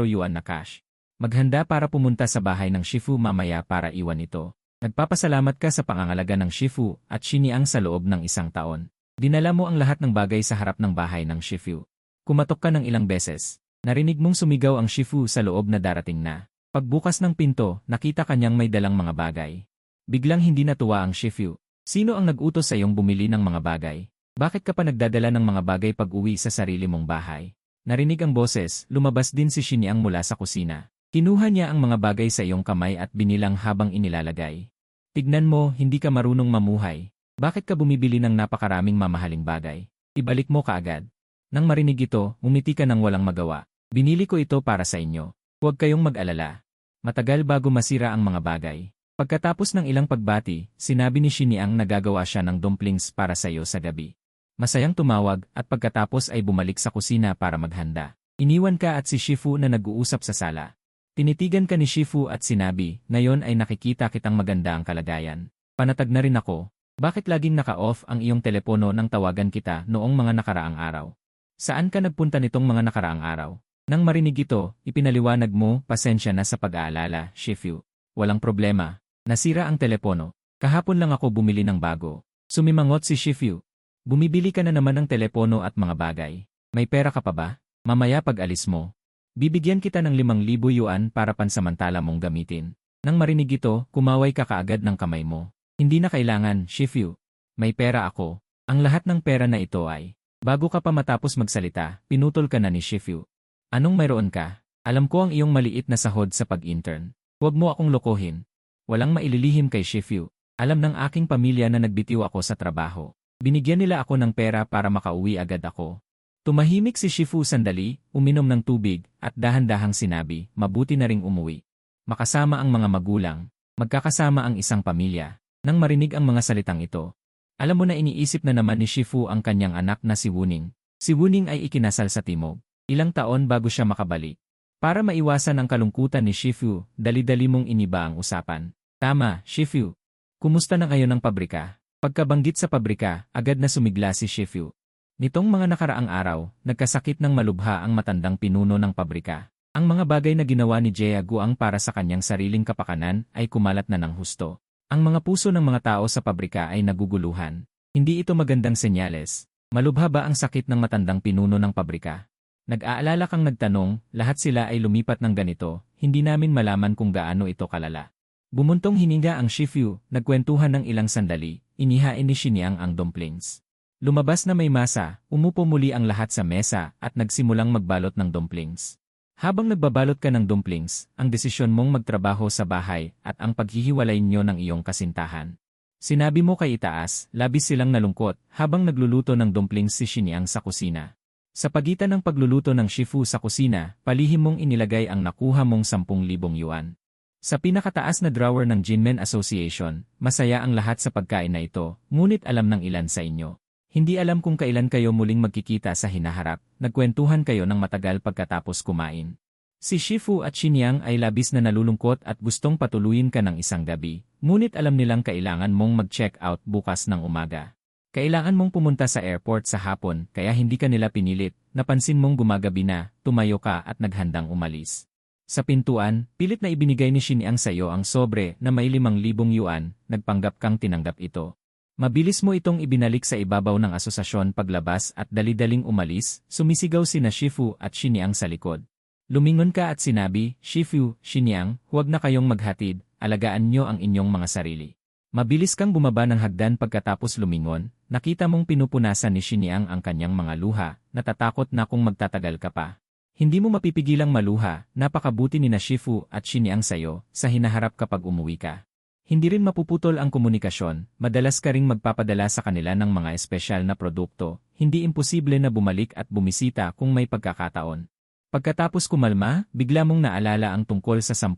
yuan na cash. Maghanda para pumunta sa bahay ng Shifu mamaya para iwan ito. Nagpapasalamat ka sa pangangalaga ng Shifu at Shinyang sa loob ng 1 taon. Dinala mo ang lahat ng bagay sa harap ng bahay ng Shifu. Kumatok ka ng ilang beses. Narinig mong sumigaw ang Shifu sa loob na darating na. Pagbukas ng pinto, nakita kanyang may dalang mga bagay. Biglang hindi natuwa ang Shifu. Sino ang nag-utos sa iyong bumili ng mga bagay? Bakit ka pa nagdadala ng mga bagay pag-uwi sa sarili mong bahay? Narinig ang boses, lumabas din si Shinyang mula sa kusina. Kinuha niya ang mga bagay sa iyong kamay at binilang habang inilalagay. Tignan mo, hindi ka marunong mamuhay. Bakit ka bumibili ng napakaraming mamahaling bagay? Ibalik mo kaagad. Nang marinig ito, umiti ka ng walang magawa. Binili ko ito para sa inyo. Huwag kayong mag-alala. Matagal bago masira ang mga bagay. Pagkatapos ng ilang pagbati, sinabi ni Xiniang na gagawa siya ng dumplings para sa iyo sa gabi. Masayang tumawag at pagkatapos ay bumalik sa kusina para maghanda. Iniwan ka at si Shifu na nag-uusap sa sala. Tinitigan ka ni Shifu at sinabi, ngayon ay nakikita kitang maganda ang kalagayan. Panatag na rin ako. Bakit laging naka-off ang iyong telepono nang tawagan kita noong mga nakaraang araw? Saan ka nagpunta nitong mga nakaraang araw? Nang marinig ito, ipinaliwanag mo, pasensya na sa pag-aalala, Shifu. Walang problema. Nasira ang telepono. Kahapon lang ako bumili ng bago. Sumimangot si Shifu. Bumibili ka na naman ng telepono at mga bagay. May pera ka pa ba? Mamaya pag alis mo. Bibigyan kita ng 5,000 yuan para pansamantala mong gamitin. Nang marinig ito, kumaway ka kaagad ng kamay mo. Hindi na kailangan, Shifu. May pera ako. Ang lahat ng pera na ito ay, bago ka pa matapos magsalita, pinutol ka na ni Shifu. Anong mayroon ka? Alam ko ang iyong maliit na sahod sa pag-intern. Huwag mo akong lokohin. Walang maililihim kay Shifu. Alam ng aking pamilya na nagbitiw ako sa trabaho. Binigyan nila ako ng pera para makauwi agad ako. Tumahimik si Shifu sandali, uminom ng tubig, at dahan-dahang sinabi, mabuti na ring umuwi. Makasama ang mga magulang. Magkakasama ang isang pamilya. Nang marinig ang mga salitang ito, alam mo na iniisip na naman ni Shifu ang kanyang anak na si Wuning. Si Wuning ay ikinasal sa Timog. Ilang taon bago siya makabalik. Para maiwasan ang kalungkutan ni Shifu, dali-dali mong iniba ang usapan. Tama, Shifu. Kumusta na ngayon ang pabrika? Pagkabanggit sa pabrika, agad na sumigla si Shifu. Nitong mga nakaraang araw, nagkasakit ng malubha ang matandang pinuno ng pabrika. Ang mga bagay na ginawa ni Jia Guang para sa kanyang sariling kapakanan ay kumalat na ng husto. Ang mga puso ng mga tao sa pabrika ay naguguluhan. Hindi ito magandang senyales. Malubha ba ang sakit ng matandang pinuno ng pabrika? Nag-aalala kang nagtanong, lahat sila ay lumipat ng ganito, hindi namin malaman kung gaano ito kalala. Bumuntong hininga ang Shifu, nagkwentuhan ng ilang sandali, inihain ni Xiniang ang dumplings. Lumabas na may masa, umupo muli ang lahat sa mesa at nagsimulang magbalot ng dumplings. Habang nagbabalot ka ng dumplings, ang desisyon mong magtrabaho sa bahay at ang paghihiwalay nyo ng iyong kasintahan. Sinabi mo kay Itaas, labis silang nalungkot habang nagluluto ng dumplings si Xiniang sa kusina. Sa pagitan ng pagluluto ng Shifu sa kusina, palihim mong inilagay ang nakuha mong 10,000 yuan. Sa pinakataas na drawer ng Jinmen Association, masaya ang lahat sa pagkain na ito, ngunit alam ng ilan sa inyo. Hindi alam kung kailan kayo muling magkikita sa hinaharap, nagkwentuhan kayo ng matagal pagkatapos kumain. Si Shifu at Xiniang ay labis na nalulungkot at gustong patuluyin ka ng isang gabi, ngunit alam nilang kailangan mong mag-check out bukas ng umaga. Kailangan mong pumunta sa airport sa hapon kaya hindi ka nila pinilit, napansin mong gumagabi na, tumayo ka at naghandang umalis. Sa pintuan, pilit na ibinigay ni Xiniang sa iyo ang sobre na may 5,000 yuan, nagpanggap kang tinanggap ito. Mabilis mo itong ibinalik sa ibabaw ng asosasyon paglabas at dali-daling umalis, sumisigaw sina Shifu at Xiniang sa likod. Lumingon ka at sinabi, Shifu, Xiniang, huwag na kayong maghatid, alagaan nyo ang inyong mga sarili. Mabilis kang bumaba ng hagdan pagkatapos lumingon, nakita mong pinupunasan ni Xiniang ang kanyang mga luha, natatakot na kung magtatagal ka pa. Hindi mo mapipigilang maluha, napakabuti ni na Shifu at Xiniang sayo, sa hinaharap kapag umuwi ka. Hindi rin mapuputol ang komunikasyon, madalas ka ring magpapadala sa kanila ng mga espesyal na produkto, hindi imposible na bumalik at bumisita kung may pagkakataon. Pagkatapos kumalma, bigla mong naalala ang tungkol sa 10,000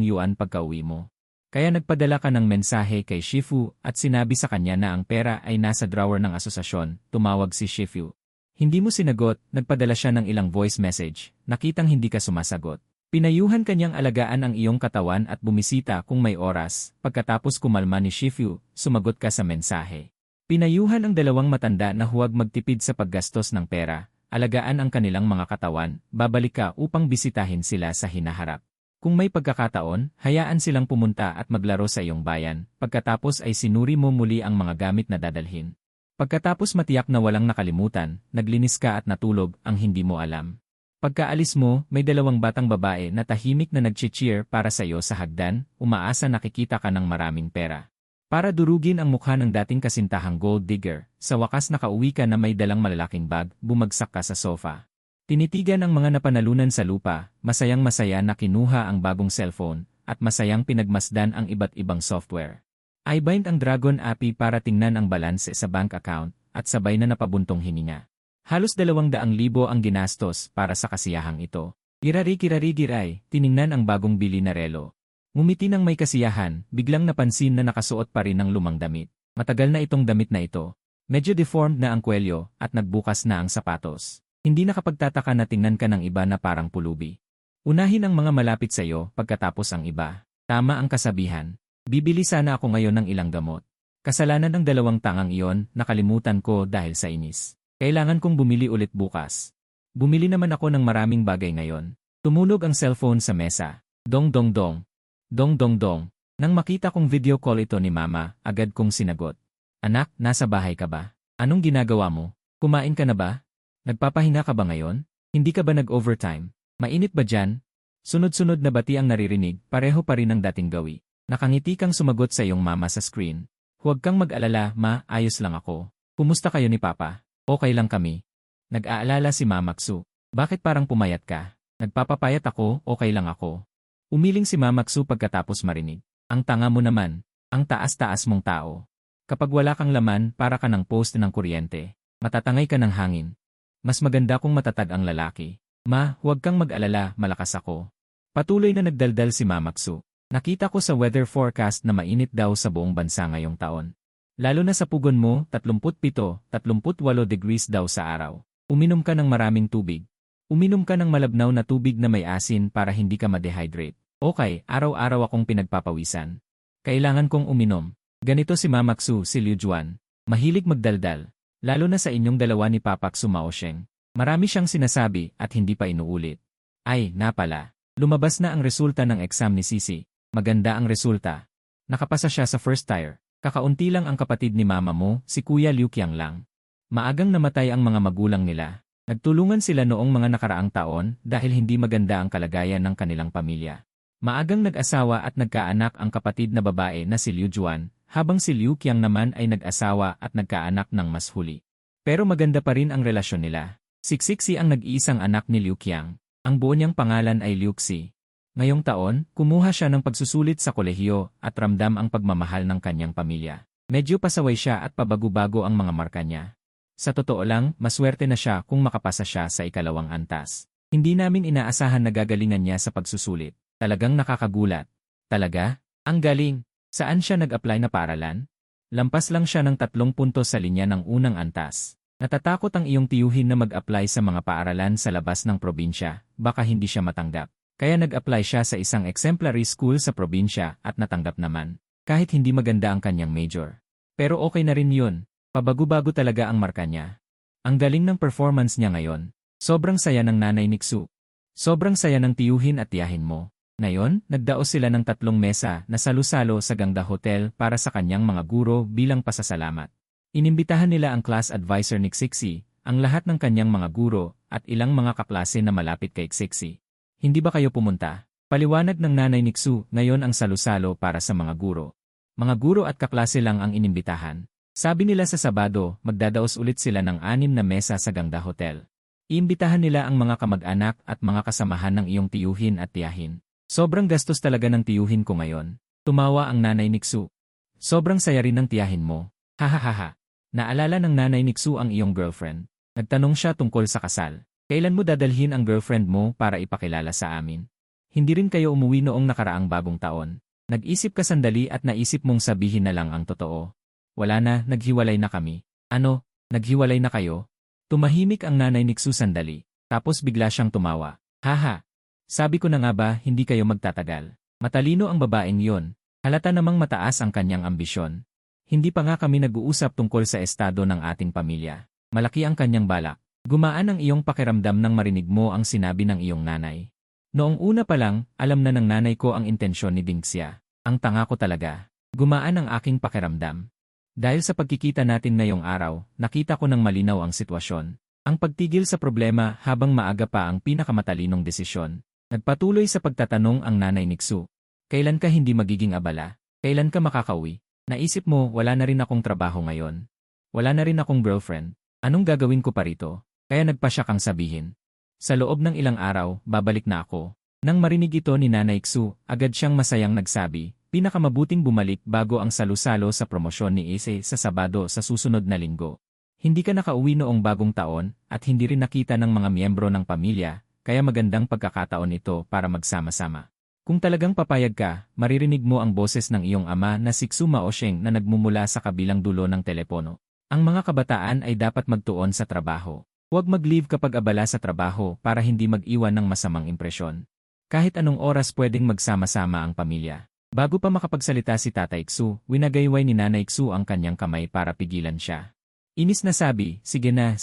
yuan pagka-uwi mo. Kaya nagpadala ka ng mensahe kay Shifu at sinabi sa kanya na ang pera ay nasa drawer ng asosasyon, tumawag si Shifu. Hindi mo sinagot, nagpadala siya ng ilang voice message, nakitang hindi ka sumasagot. Pinayuhan kanyang alagaan ang iyong katawan at bumisita kung may oras, pagkatapos kumalma ni Shifu, sumagot ka sa mensahe. Pinayuhan ang dalawang matanda na huwag magtipid sa paggastos ng pera, alagaan ang kanilang mga katawan, babalik ka upang bisitahin sila sa hinaharap. Kung may pagkakataon, hayaan silang pumunta at maglaro sa iyong bayan, pagkatapos ay sinuri mo muli ang mga gamit na dadalhin. Pagkatapos matiyak na walang nakalimutan, naglinis ka at natulog ang hindi mo alam. Pagkaalis mo, may dalawang batang babae na tahimik na nag-cheer para sa iyo sa hagdan, umaasa nakikita ka ng maraming pera. Para durugin ang mukha ng dating kasintahang gold digger, sa wakas nakauwi ka na may dalang malalaking bag, bumagsak ka sa sofa. Tinitigan ang mga napanalunan sa lupa, masayang-masaya na kinuha ang bagong cellphone, at masayang pinagmasdan ang iba't ibang software. I-bind ang Dragon API para tingnan ang balanse sa bank account, at sabay na napabuntong hininga. Halos 200,000 ang ginastos para sa kasiyahang ito. Girari-girari-giray, tiningnan ang bagong bili na relo. Ngumiti ng may kasiyahan, biglang napansin na nakasuot pa rin ng lumang damit. Matagal na itong damit na ito. Medyo deformed na ang kwelyo at nagbukas na ang sapatos. Hindi nakapagtataka na tingnan ka ng iba na parang pulubi. Unahin ang mga malapit sa iyo pagkatapos ang iba. Tama ang kasabihan. Bibili sana ako ngayon ng ilang gamot. Kasalanan ng dalawang tangang iyon, nakalimutan ko dahil sa inis. Kailangan kong bumili ulit bukas. Bumili naman ako ng maraming bagay ngayon. Tumunog ang cellphone sa mesa. Dong dong dong. Dong dong dong. Nang makita kong video call ito ni Mama, agad kong sinagot. Anak, nasa bahay ka ba? Anong ginagawa mo? Kumain ka na ba? Nagpapahinga ka ba ngayon? Hindi ka ba nag-overtime? Mainit ba dyan? Sunod-sunod na bati ang naririnig, pareho pa rin ang dating gawi. Nakangiti kang sumagot sa iyong mama sa screen. Huwag kang mag-alala, ma, ayos lang ako. Kumusta kayo ni Papa? Okay lang kami. Nag-aalala si Mama Ksu. Bakit parang pumayat ka? Nagpapapayat ako, okay lang ako. Umiling si Mama Ksu pagkatapos marinig. Ang tanga mo naman. Ang taas-taas mong tao. Kapag wala kang laman, para ka ng post ng kuryente. Matatangay ka ng hangin. Mas maganda kung matatag ang lalaki. Ma, huwag kang mag-alala, malakas ako. Patuloy na nagdaldal si Mama Ksu. Nakita ko sa weather forecast na mainit daw sa buong bansa ngayong taon. Lalo na sa pugon mo, 37-38 degrees daw sa araw. Uminom ka ng maraming tubig. Uminom ka ng malabnaw na tubig na may asin para hindi ka ma-dehydrate. Okay, araw-araw akong pinagpapawisan. Kailangan kong uminom. Ganito si Mama Ksu, si Liu Juan. Mahilig magdaldal. Lalo na sa inyong dalawa ni Papa Ksu Maosheng. Marami siyang sinasabi at hindi pa inuulit. Ay, napala. Lumabas na ang resulta ng exam ni Sisi. Maganda ang resulta. Nakapasa siya sa first tier. Kakaunti lang ang kapatid ni Mama mo, si Kuya Liu Qiang lang. Maagang namatay ang mga magulang nila. Nagtulungan sila noong mga nakaraang taon dahil hindi maganda ang kalagayan ng kanilang pamilya. Maagang nag-asawa at nagkaanak ang kapatid na babae na si Liu Juan, habang si Liu Qiang naman ay nag-asawa at nagkaanak ng mas huli. Pero maganda pa rin ang relasyon nila. Si Xixi ang nag-iisang anak ni Liu Qiang. Ang buo niyang pangalan ay Liu Xi. Ngayong taon, kumuha siya ng pagsusulit sa kolehiyo at ramdam ang pagmamahal ng kanyang pamilya. Medyo pasaway siya at pabago-bago ang mga marka niya. Sa totoo lang, maswerte na siya kung makapasa siya sa ikalawang antas. Hindi namin inaasahan na gagalingan niya sa pagsusulit. Talagang nakakagulat. Talaga? Ang galing! Saan siya nag-apply na paaralan? Lampas lang siya ng 3 puntos sa linya ng unang antas. Natatakot ang iyong tiyuhin na mag-apply sa mga paaralan sa labas ng probinsya, baka hindi siya matanggap. Kaya nag-apply siya sa isang exemplary school sa probinsya at natanggap naman. Kahit hindi maganda ang kanyang major. Pero okay na rin yun. Pabago-bago talaga ang marka niya. Ang galing ng performance niya ngayon. Sobrang saya ng nanay ni Ksu. Sobrang saya ng tiyuhin at tiyahin mo. Ngayon, nagdaos sila ng 3 mesa na salu-salo sa Gangda Hotel para sa kanyang mga guro bilang pasasalamat. Inimbitahan nila ang class advisor ni Xixi, ang lahat ng kanyang mga guro, at ilang mga kaklase na malapit kay Xixi. Hindi ba kayo pumunta? Paliwanag ng nanay ni Ksu, ngayon ang salu-salo para sa mga guro. Mga guro at kaklase lang ang inimbitahan. Sabi nila sa Sabado, magdadaos ulit sila ng 6 na mesa sa Gangda Hotel. Iimbitahan nila ang mga kamag-anak at mga kasamahan ng iyong tiyuhin at tiyahin. Sobrang gastos talaga ng tiyuhin ko ngayon. Tumawa ang nanay ni Ksu. Sobrang saya rin ng tiyahin mo. Hahaha. Naalala ng nanay ni Ksu ang iyong girlfriend. Nagtanong siya tungkol sa kasal. Kailan mo dadalhin ang girlfriend mo para ipakilala sa amin? Hindi rin kayo umuwi noong nakaraang bagong taon. Nag-isip ka sandali at naisip mong sabihin na lang ang totoo. Wala na, naghiwalay na kami. Ano, naghiwalay na kayo? Tumahimik ang nanay ni Ksu sandali, tapos bigla siyang tumawa. Haha. Sabi ko na nga ba, hindi kayo magtatagal. Matalino ang babaeng yon. Halata namang mataas ang kanyang ambisyon. Hindi pa nga kami nag-uusap tungkol sa estado ng ating pamilya. Malaki ang kanyang balak. Gumaan ang iyong pakiramdam nang marinig mo ang sinabi ng iyong nanay. Noong una pa lang, alam na ng nanay ko ang intensyon ni Dingxia. Ang tanga ko talaga. Gumaan ang aking pakiramdam. Dahil sa pagkikita natin ngayong araw, nakita ko ng malinaw ang sitwasyon. Ang pagtigil sa problema habang maaga pa ang pinakamatalinong desisyon. Nagpatuloy sa pagtatanong ang nanay ni Ksu. Kailan ka hindi magiging abala? Kailan ka makakauwi? Naisip mo, wala na rin akong trabaho ngayon. Wala na rin akong girlfriend. Anong gagawin ko pa rito? Kaya nagpasya kang sabihin. Sa loob ng ilang araw, babalik na ako. Nang marinig ito ni Nanay Ksu, agad siyang masayang nagsabi, pinakamabuting bumalik bago ang salu-salo sa promosyon ni Ise sa Sabado sa susunod na linggo. Hindi ka nakauwi noong bagong taon at hindi rin nakita ng mga miyembro ng pamilya, kaya magandang pagkakataon ito para magsama-sama. Kung talagang papayag ka, maririnig mo ang boses ng iyong ama na si Xu Maosheng na nagmumula sa kabilang dulo ng telepono. Ang mga kabataan ay dapat magtuon sa trabaho. Huwag mag-leave kapag abala sa trabaho para hindi mag-iwan ng masamang impresyon. Kahit anong oras pwedeng magsama-sama ang pamilya. Bago pa makapagsalita si Tatay Xu, winagayway ni Nanay Xu ang kanyang kamay para pigilan siya. Inis na sabi, sige na,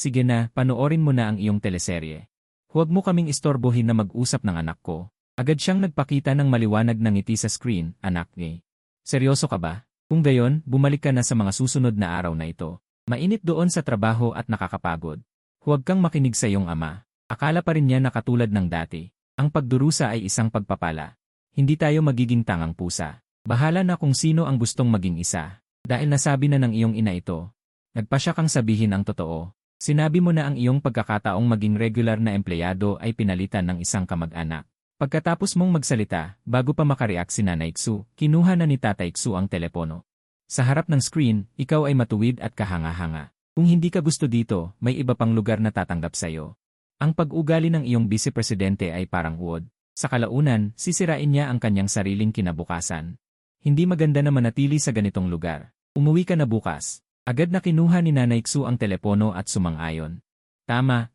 panoorin mo na ang iyong teleserye. Huwag mo kaming istorbohin na mag-usap ng anak ko. Agad siyang nagpakita ng maliwanag na ngiti sa screen, anak ni. Seryoso ka ba? Kung gayon, bumalik ka na sa mga susunod na araw na ito. Mainit doon sa trabaho at nakakapagod. Huwag kang makinig sa iyong ama. Akala pa rin niya na katulad ng dati. Ang pagdurusa ay isang pagpapala. Hindi tayo magiging tangang pusa. Bahala na kung sino ang gustong maging isa. Dahil nasabi na ng iyong ina ito. Nagpasya kang sabihin ang totoo. Sinabi mo na ang iyong pagkakataong maging regular na empleyado ay pinalitan ng isang kamag-anak. Pagkatapos mong magsalita, bago pa makareact si Nanay Xu, kinuha na ni Tatay Xu ang telepono. Sa harap ng screen, ikaw ay matuwid at kahanga-hanga. Kung hindi ka gusto dito, may iba pang lugar na tatanggap sa'yo. Ang pag-ugali ng iyong vice-presidente ay parang uod. Sa kalaunan, sisirain niya ang kanyang sariling kinabukasan. Hindi maganda na manatili sa ganitong lugar. Umuwi ka na bukas. Agad na kinuha ni Nanay Xu ang telepono at sumang-ayon. Tama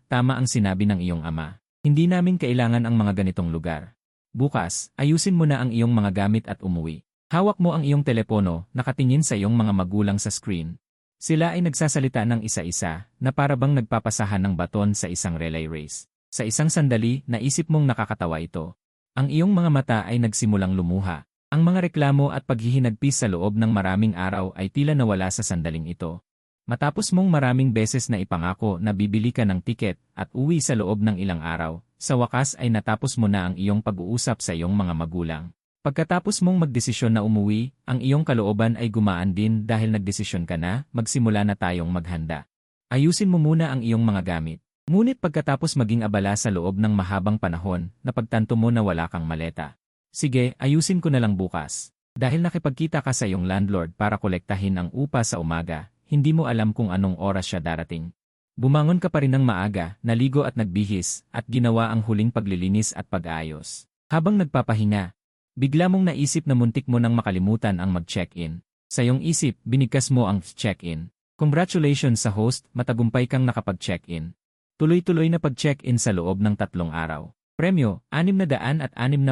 ang sinabi ng iyong ama. Hindi namin kailangan ang mga ganitong lugar. Bukas, ayusin mo na ang iyong mga gamit at umuwi. Hawak mo ang iyong telepono, nakatingin sa iyong mga magulang sa screen. Sila ay nagsasalita ng isa-isa, na para bang nagpapasahan ng baton sa isang relay race. Sa isang sandali, naisip mong nakakatawa ito. Ang iyong mga mata ay nagsimulang lumuha. Ang mga reklamo at paghihinagpis sa loob ng maraming araw ay tila nawala sa sandaling ito. Matapos mong maraming beses na ipangako na bibili ka ng tiket at uwi sa loob ng ilang araw, sa wakas ay natapos mo na ang iyong pag-uusap sa iyong mga magulang. Pagkatapos mong magdesisyon na umuwi, ang iyong kalooban ay gumaan din dahil nagdesisyon ka na, magsimula na tayong maghanda. Ayusin mo muna ang iyong mga gamit. Ngunit pagkatapos maging abala sa loob ng mahabang panahon, napagtanto mo na wala kang maleta. Sige, ayusin ko na lang bukas. Dahil nakipagkita ka sa iyong landlord para kolektahin ang upa sa umaga, hindi mo alam kung anong oras siya darating. Bumangon ka pa rin ng maaga, naligo at nagbihis, at ginawa ang huling paglilinis at pag-ayos. Habang nagpapahinga, bigla mong naisip na muntik mo nang makalimutan ang mag-check-in. Sa iyong isip, binigkas mo ang check-in. Congratulations sa host, matagumpay kang nakapag-check-in. Tuloy-tuloy na pag-check-in sa loob ng 3 araw. Premyo, 660,000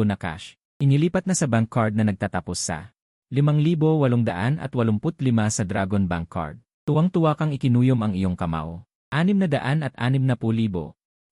na cash. Inilipat na sa bank card na nagtatapos sa 5,885 sa Dragon Bank Card. Tuwang-tuwa kang ikinuyom ang iyong kamao. 660,000.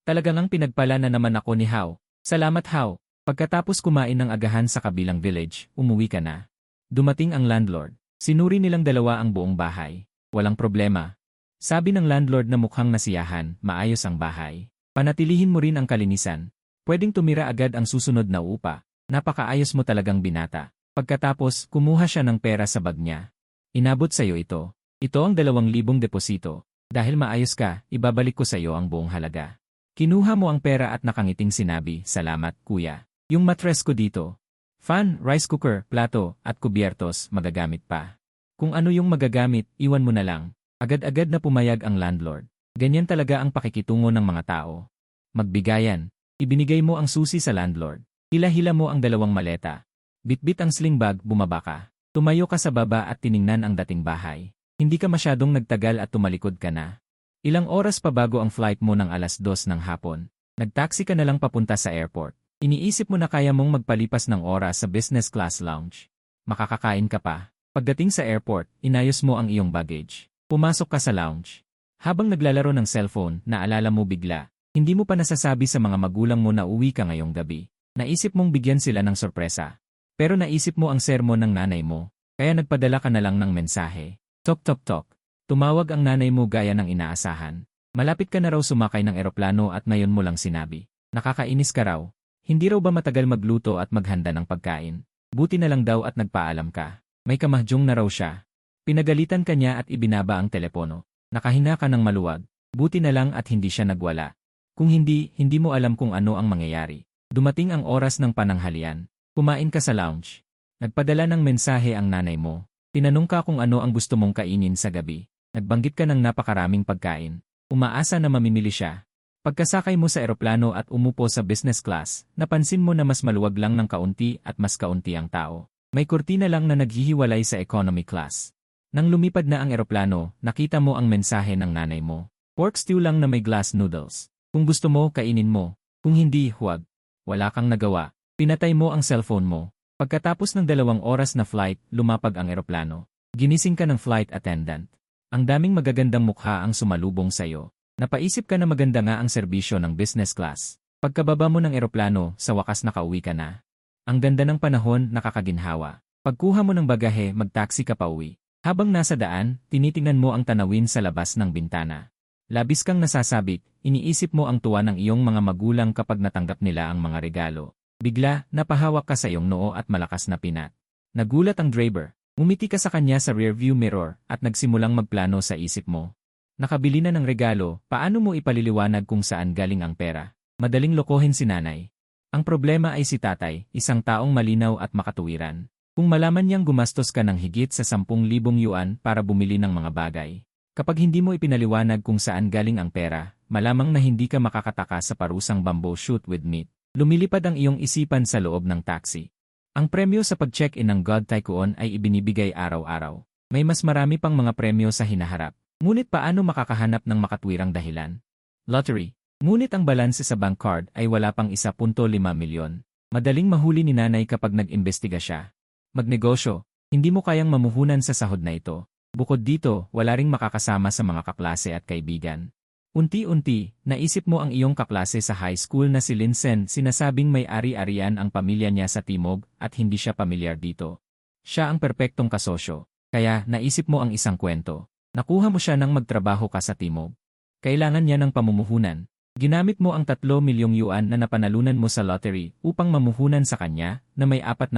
Talagang ang pinagpala na naman ako ni Hao. Salamat Hao. Pagkatapos kumain ng agahan sa kabilang village, umuwi ka na. Dumating ang landlord. Sinuri nilang dalawa ang buong bahay. Walang problema. Sabi ng landlord na mukhang nasiyahan, maayos ang bahay. Panatilihin mo rin ang kalinisan. Pwedeng tumira agad ang susunod na upa. Napakaayos mo talagang binata. Pagkatapos, kumuha siya ng pera sa bag niya. Inabot sa iyo ito. Ito ang 2,000 deposito. Dahil maayos ka, ibabalik ko sa iyo ang buong halaga. Kinuha mo ang pera at nakangiting sinabi, salamat, kuya. Yung mattress ko dito. Fan, rice cooker, plato, at kubyertos, magagamit pa. Kung ano yung magagamit, iwan mo na lang. Agad-agad na pumayag ang landlord. Ganyan talaga ang pakikitungo ng mga tao. Magbigayan. Ibinigay mo ang susi sa landlord. Hila-hila mo ang 2 maleta. Bitbit ang sling bag, bumaba ka. Tumayo ka sa baba at tiningnan ang dating bahay. Hindi ka masyadong nagtagal at tumalikod ka na. Ilang oras pa bago ang flight mo ng 2:00 ng hapon. Nagtaxi ka na lang papunta sa airport. Iniisip mo na kaya mong magpalipas ng oras sa business class lounge. Makakakain ka pa. Pagdating sa airport, inayos mo ang iyong baggage. Pumasok ka sa lounge. Habang naglalaro ng cellphone, naalala mo bigla. Hindi mo pa nasasabi sa mga magulang mo na uwi ka ngayong gabi. Naisip mong bigyan sila ng sorpresa. Pero naisip mo ang sermon ng nanay mo, kaya nagpadala ka na lang ng mensahe. Tok tok tok. Tumawag ang nanay mo gaya ng inaasahan. Malapit ka na raw sumakay ng eroplano at ngayon mo lang sinabi. Nakakainis ka raw. Hindi raw ba matagal magluto at maghanda ng pagkain? Buti na lang daw at nagpaalam ka. May kamahjong na raw siya. Pinagalitan ka niya at ibinaba ang telepono. Nakahina ka ng maluwag. Buti na lang at hindi siya nagwala. Kung hindi mo alam kung ano ang mangyayari. Dumating ang oras ng pananghalian. Kumain ka sa lounge. Nagpadala ng mensahe ang nanay mo. Tinanong ka kung ano ang gusto mong kainin sa gabi. Nagbanggit ka ng napakaraming pagkain. Umaasa na mamimili siya. Pagkasakay mo sa eroplano at umupo sa business class, napansin mo na mas maluwag lang ng kaunti at mas kaunti ang tao. May kurtina lang na naghihiwalay sa economy class. Nang lumipad na ang eroplano, nakita mo ang mensahe ng nanay mo. Pork stew lang na may glass noodles. Kung gusto mo, kainin mo. Kung hindi, huwag. Wala kang nagawa. Pinatay mo ang cellphone mo. Pagkatapos ng 2 oras na flight, lumapag ang eroplano. Ginising ka ng flight attendant. Ang daming magagandang mukha ang sumalubong sa'yo. Napaisip ka na maganda nga ang serbisyo ng business class. Pagkababa mo ng eroplano, sa wakas nakauwi ka na. Ang ganda ng panahon, nakakaginhawa. Pagkuha mo ng bagahe, magtaksi ka pa uwi. Habang nasa daan, tinitingnan mo ang tanawin sa labas ng bintana. Labis kang nasasabik, iniisip mo ang tuwa ng iyong mga magulang kapag natanggap nila ang mga regalo. Bigla, napahawak ka sa iyong noo at malakas na pinat. Nagulat ang driver. Umiti ka sa kanya sa rearview mirror at nagsimulang magplano sa isip mo. Nakabili na ng regalo, paano mo ipaliliwanag kung saan galing ang pera? Madaling lokohin si nanay. Ang problema ay si tatay, isang taong malinaw at makatuwiran. Kung malaman niyang gumastos ka ng higit sa 10,000 yuan para bumili ng mga bagay. Kapag hindi mo ipinaliwanag kung saan galing ang pera, malamang na hindi ka makakataka sa parusang bamboo shoot with meat. Lumilipad ang iyong isipan sa loob ng taxi. Ang premyo sa pag-check-in ng God Tycoon ay ibinibigay araw-araw. May mas marami pang mga premyo sa hinaharap. Ngunit paano makakahanap ng makatwirang dahilan? Lottery. Ngunit ang balanse sa bank card ay wala pang 1.5 milyon. Madaling mahuli ni nanay kapag nag-imbestiga siya. Magnegosyo. Hindi mo kayang mamuhunan sa sahod na ito. Bukod dito, wala ring makakasama sa mga kaklase at kaibigan. Unti-unti, naisip mo ang iyong kaklase sa high school na si Linsen, sinasabing may ari-arian ang pamilya niya sa Timog at hindi siya pamilyar dito. Siya ang perpektong kasosyo. Kaya, naisip mo ang isang kwento. Nakuha mo siya nang magtrabaho ka sa Timog. Kailangan niya ng pamumuhunan. Ginamit mo ang 3 milyong yuan na napanalunan mo sa lottery upang mamuhunan sa kanya na may 40%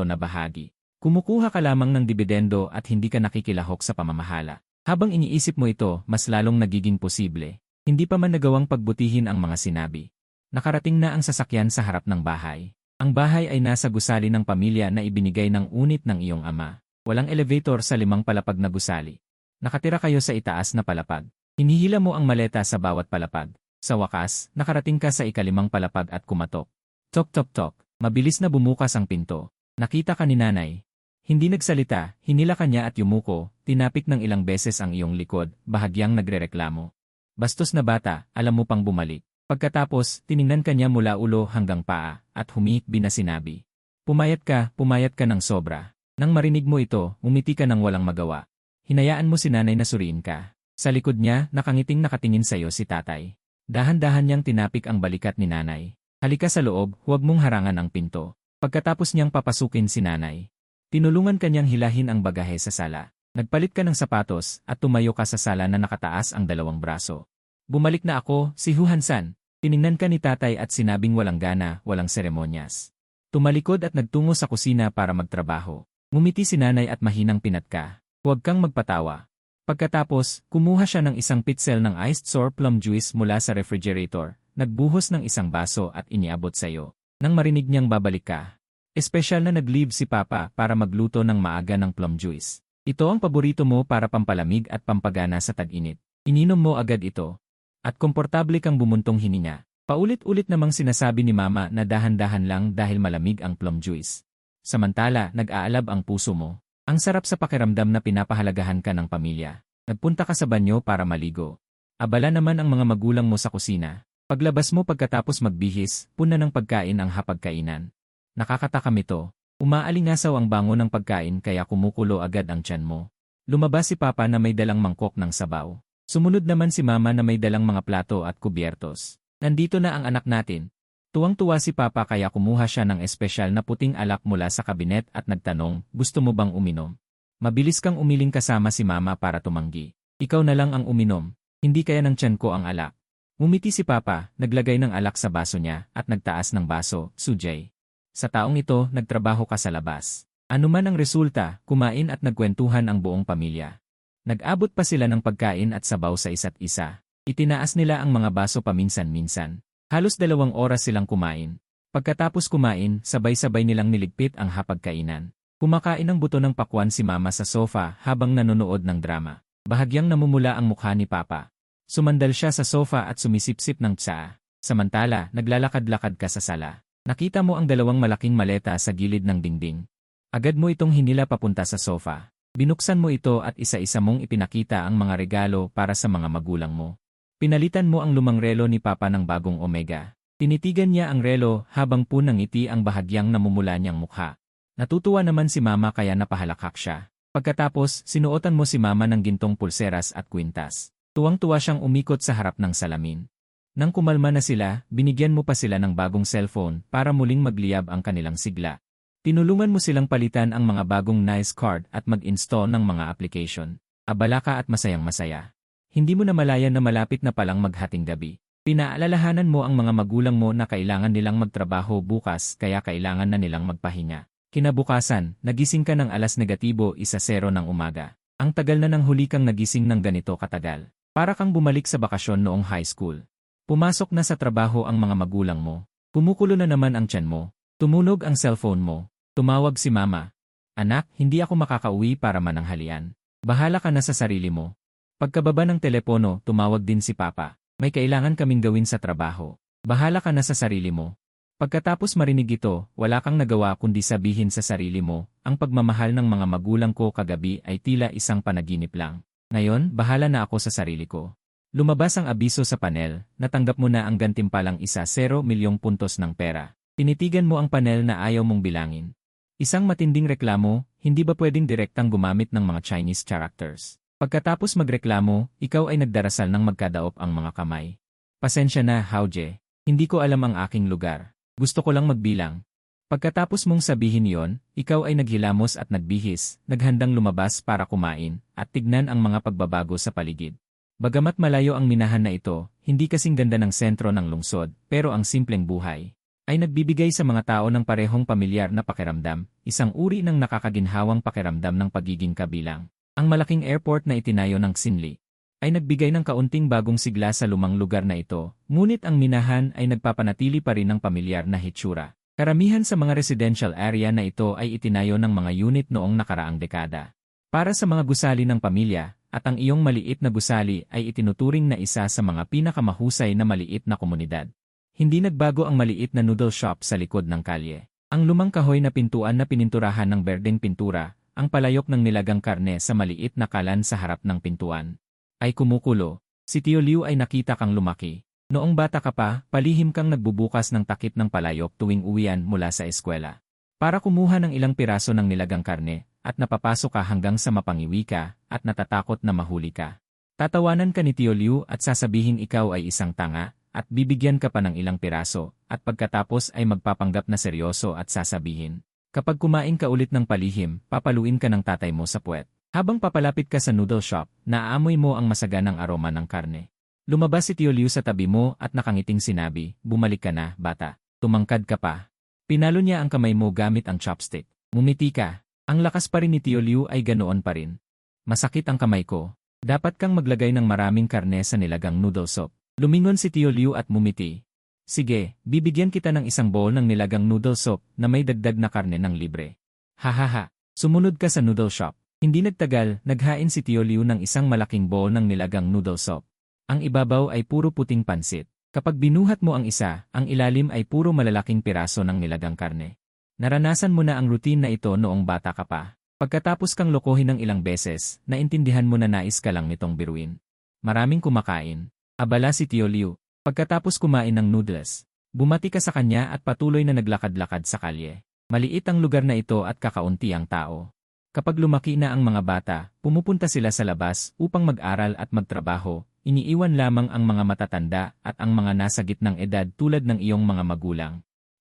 na bahagi. Kumukuha ka lamang ng dibidendo at hindi ka nakikilahok sa pamamahala. Habang iniisip mo ito, mas lalong nagiging posible. Hindi pa man nagawang pagbutihin ang mga sinabi. Nakarating na ang sasakyan sa harap ng bahay. Ang bahay ay nasa gusali ng pamilya na ibinigay ng unit ng iyong ama. Walang elevator sa 5 palapag na gusali. Nakatira kayo sa itaas na palapag. Hinihila mo ang maleta sa bawat palapag. Sa wakas, nakarating ka sa 5 palapag at kumatok. Tok tok tok, mabilis na bumukas ang pinto. Nakita ka ni nanay. Hindi nagsalita, hinila ka niya at yumuko, tinapik ng ilang beses ang iyong likod, bahagyang nagrereklamo. Bastos na bata, alam mo pang bumalik. Pagkatapos, tiningnan ka niya mula ulo hanggang paa, at humihikbi na sinabi. Pumayat ka ng sobra. Nang marinig mo ito, umiti ka ng walang magawa. Hinayaan mo si nanay na suriin ka. Sa likod niya, nakangiting nakatingin sa iyo si tatay. Dahan-dahan niyang tinapik ang balikat ni nanay. Halika sa loob, huwag mong harangan ang pinto. Pagkatapos niyang papasukin si nanay. Tinulungan ka niyang hilahin ang bagahe sa sala. Nagpalit ka ng sapatos at tumayo ka sa sala na nakataas ang 2 braso. Bumalik na ako, si Huhansan. Tiningnan ka ni tatay at sinabing walang gana, walang seremonyas. Tumalikod at nagtungo sa kusina para magtrabaho. Ngumiti si nanay at mahinang pinatka. Huwag kang magpatawa. Pagkatapos, kumuha siya ng isang pitzel ng iced sour plum juice mula sa refrigerator, nagbuhos ng isang baso at iniabot sa iyo. Nang marinig niyang babalik ka, espesyal na nag-leave si Papa para magluto ng maaga ng plum juice. Ito ang paborito mo para pampalamig at pampagana sa tag-init. Ininom mo agad ito. At komportable kang bumuntong hininga. Paulit-ulit namang sinasabi ni Mama na dahan-dahan lang dahil malamig ang plum juice. Samantala, nag-aalab ang puso mo. Ang sarap sa pakiramdam na pinapahalagahan ka ng pamilya. Nagpunta ka sa banyo para maligo. Abala naman ang mga magulang mo sa kusina. Paglabas mo pagkatapos magbihis, puna ng pagkain ang hapagkainan. Nakakatakam ito. Umaalingasaw ang bango ng pagkain kaya kumukulo agad ang tiyan mo. Lumabas si Papa na may dalang mangkok ng sabaw. Sumunod naman si Mama na may dalang mga plato at kubyertos. Nandito na ang anak natin. Tuwang-tuwa si Papa kaya kumuha siya ng espesyal na puting alak mula sa kabinet at nagtanong, gusto mo bang uminom? Mabilis kang umiling kasama si Mama para tumanggi. Ikaw na lang ang uminom, hindi kaya ng tiyan ko ang alak. Ngumiti si Papa, naglagay ng alak sa baso niya at nagtaas ng baso, Sujay. Sa taong ito, nagtrabaho ka sa labas. Ano man ang resulta, kumain at nagkwentuhan ang buong pamilya. Nag-abot pa sila ng pagkain at sabaw sa isa't isa. Itinaas nila ang mga baso paminsan-minsan. Halos 2 oras silang kumain. Pagkatapos kumain, sabay-sabay nilang niligpit ang hapagkainan. Kumakain ng buto ng pakwan si Mama sa sofa habang nanonood ng drama. Bahagyang namumula ang mukha ni Papa. Sumandal siya sa sofa at sumisipsip ng tsaa. Samantala, naglalakad-lakad ka sa sala. Nakita mo ang dalawang malaking maleta sa gilid ng dingding. Agad mo itong hinila papunta sa sofa. Binuksan mo ito at isa-isa mong ipinakita ang mga regalo para sa mga magulang mo. Pinalitan mo ang lumang relo ni Papa ng bagong Omega. Tinitigan niya ang relo habang punang-ngiti ang bahagyang namumula niyang mukha. Natutuwa naman si Mama kaya napahalakhak siya. Pagkatapos, sinuotan mo si Mama ng gintong pulseras at kwintas. Tuwang-tuwa siyang umikot sa harap ng salamin. Nang kumalma na sila, binigyan mo pa sila ng bagong cellphone para muling magliyab ang kanilang sigla. Tinulungan mo silang palitan ang mga bagong nice card at mag-install ng mga application. Abala ka at masayang-masaya. Hindi mo na malayan na malapit na palang maghating gabi. Pinaalalahanan mo ang mga magulang mo na kailangan nilang magtrabaho bukas kaya kailangan na nilang magpahinga. Kinabukasan, nagising ka ng alas -1:00 ng umaga. Ang tagal na nang huli kang nagising ng ganito katagal. Para kang bumalik sa bakasyon noong high school. Pumasok na sa trabaho ang mga magulang mo. Kumukulo na naman ang tiyan mo. Tumunog ang cellphone mo. Tumawag si Mama. Anak, hindi ako makakauwi para mananghalian. Bahala ka na sa sarili mo. Pagkababa ng telepono, tumawag din si Papa. May kailangan kaming gawin sa trabaho. Bahala ka na sa sarili mo. Pagkatapos marinig ito, wala kang nagawa kundi sabihin sa sarili mo, ang pagmamahal ng mga magulang ko kagabi ay tila isang panaginip lang. Ngayon, bahala na ako sa sarili ko. Lumabas ang abiso sa panel, natanggap mo na ang gantimpalang 1-0 milyong puntos ng pera. Tinitigan mo ang panel na ayaw mong bilangin. Isang matinding reklamo, hindi ba pwedeng direktang gumamit ng mga Chinese characters? Pagkatapos magreklamo, ikaw ay nagdarasal ng magkadaop ang mga kamay. Pasensya na, Haoje. Hindi ko alam ang aking lugar. Gusto ko lang magbilang. Pagkatapos mong sabihin yon, ikaw ay naghilamos at nagbihis, naghandang lumabas para kumain, at tignan ang mga pagbabago sa paligid. Bagamat malayo ang minahan na ito, hindi kasing ganda ng sentro ng lungsod, pero ang simpleng buhay ay nagbibigay sa mga tao ng parehong pamilyar na pakiramdam, isang uri ng nakakaginhawang pakiramdam ng pagiging kabilang. Ang malaking airport na itinayo ng Xinli ay nagbigay ng kaunting bagong sigla sa lumang lugar na ito, ngunit ang minahan ay nagpapanatili pa rin ng pamilyar na hitsura. Karamihan sa mga residential area na ito ay itinayo ng mga unit noong nakaraang dekada. Para sa mga gusali ng pamilya, at ang iyong maliit na gusali ay itinuturing na isa sa mga pinakamahusay na maliit na komunidad. Hindi nagbago ang maliit na noodle shop sa likod ng kalye. Ang lumang kahoy na pintuan na pininturahan ng berdeng pintura, ang palayok ng nilagang karne sa maliit na kalan sa harap ng pintuan ay kumukulo. Si Tio Liu ay nakita kang lumaki. Noong bata ka pa, palihim kang nagbubukas ng takip ng palayok tuwing uwian mula sa eskwela. Para kumuha ng ilang piraso ng nilagang karne, at napapasok ka hanggang sa mapangiwi ka, at natatakot na mahuli ka. Tatawanan ka ni Tio Liu at sasabihin ikaw ay isang tanga, at bibigyan ka pa ng ilang piraso, at pagkatapos ay magpapanggap na seryoso at sasabihin. Kapag kumain ka ulit ng palihim, papaluin ka ng tatay mo sa puwet. Habang papalapit ka sa noodle shop, naaamoy mo ang masaganang aroma ng karne. Lumabas si Tio Liu sa tabi mo at nakangiting sinabi, bumalik ka na, bata. Tumangkad ka pa. Pinalo niya ang kamay mo gamit ang chopstick. Ngumiti ka. Ang lakas pa rin ni Tio Liu ay ganoon pa rin. Masakit ang kamay ko. Dapat kang maglagay ng maraming karne sa nilagang noodle soup. Lumingon si Tio Liu at mumiti. Sige, bibigyan kita ng isang bowl ng nilagang noodle soup na may dagdag na karne ng libre. Hahaha. Sumunod ka sa noodle shop. Hindi nagtagal, naghain si Tio Liu ng isang malaking bowl ng nilagang noodle soup. Ang ibabaw ay puro puting pansit. Kapag binuhat mo ang isa, ang ilalim ay puro malalaking piraso ng nilagang karne. Naranasan mo na ang routine na ito noong bata ka pa. Pagkatapos kang lokohin ng ilang beses, naintindihan mo na nais ka lang nitong biruin. Maraming kumakain. Abala si Tio Liu. Pagkatapos kumain ng noodles, bumati ka sa kanya at patuloy na naglakad-lakad sa kalye. Maliit ang lugar na ito at kakaunti ang tao. Kapag lumaki na ang mga bata, pumupunta sila sa labas upang mag-aral at magtrabaho. Iniiwan lamang ang mga matatanda at ang mga nasa gitnang edad tulad ng iyong mga magulang.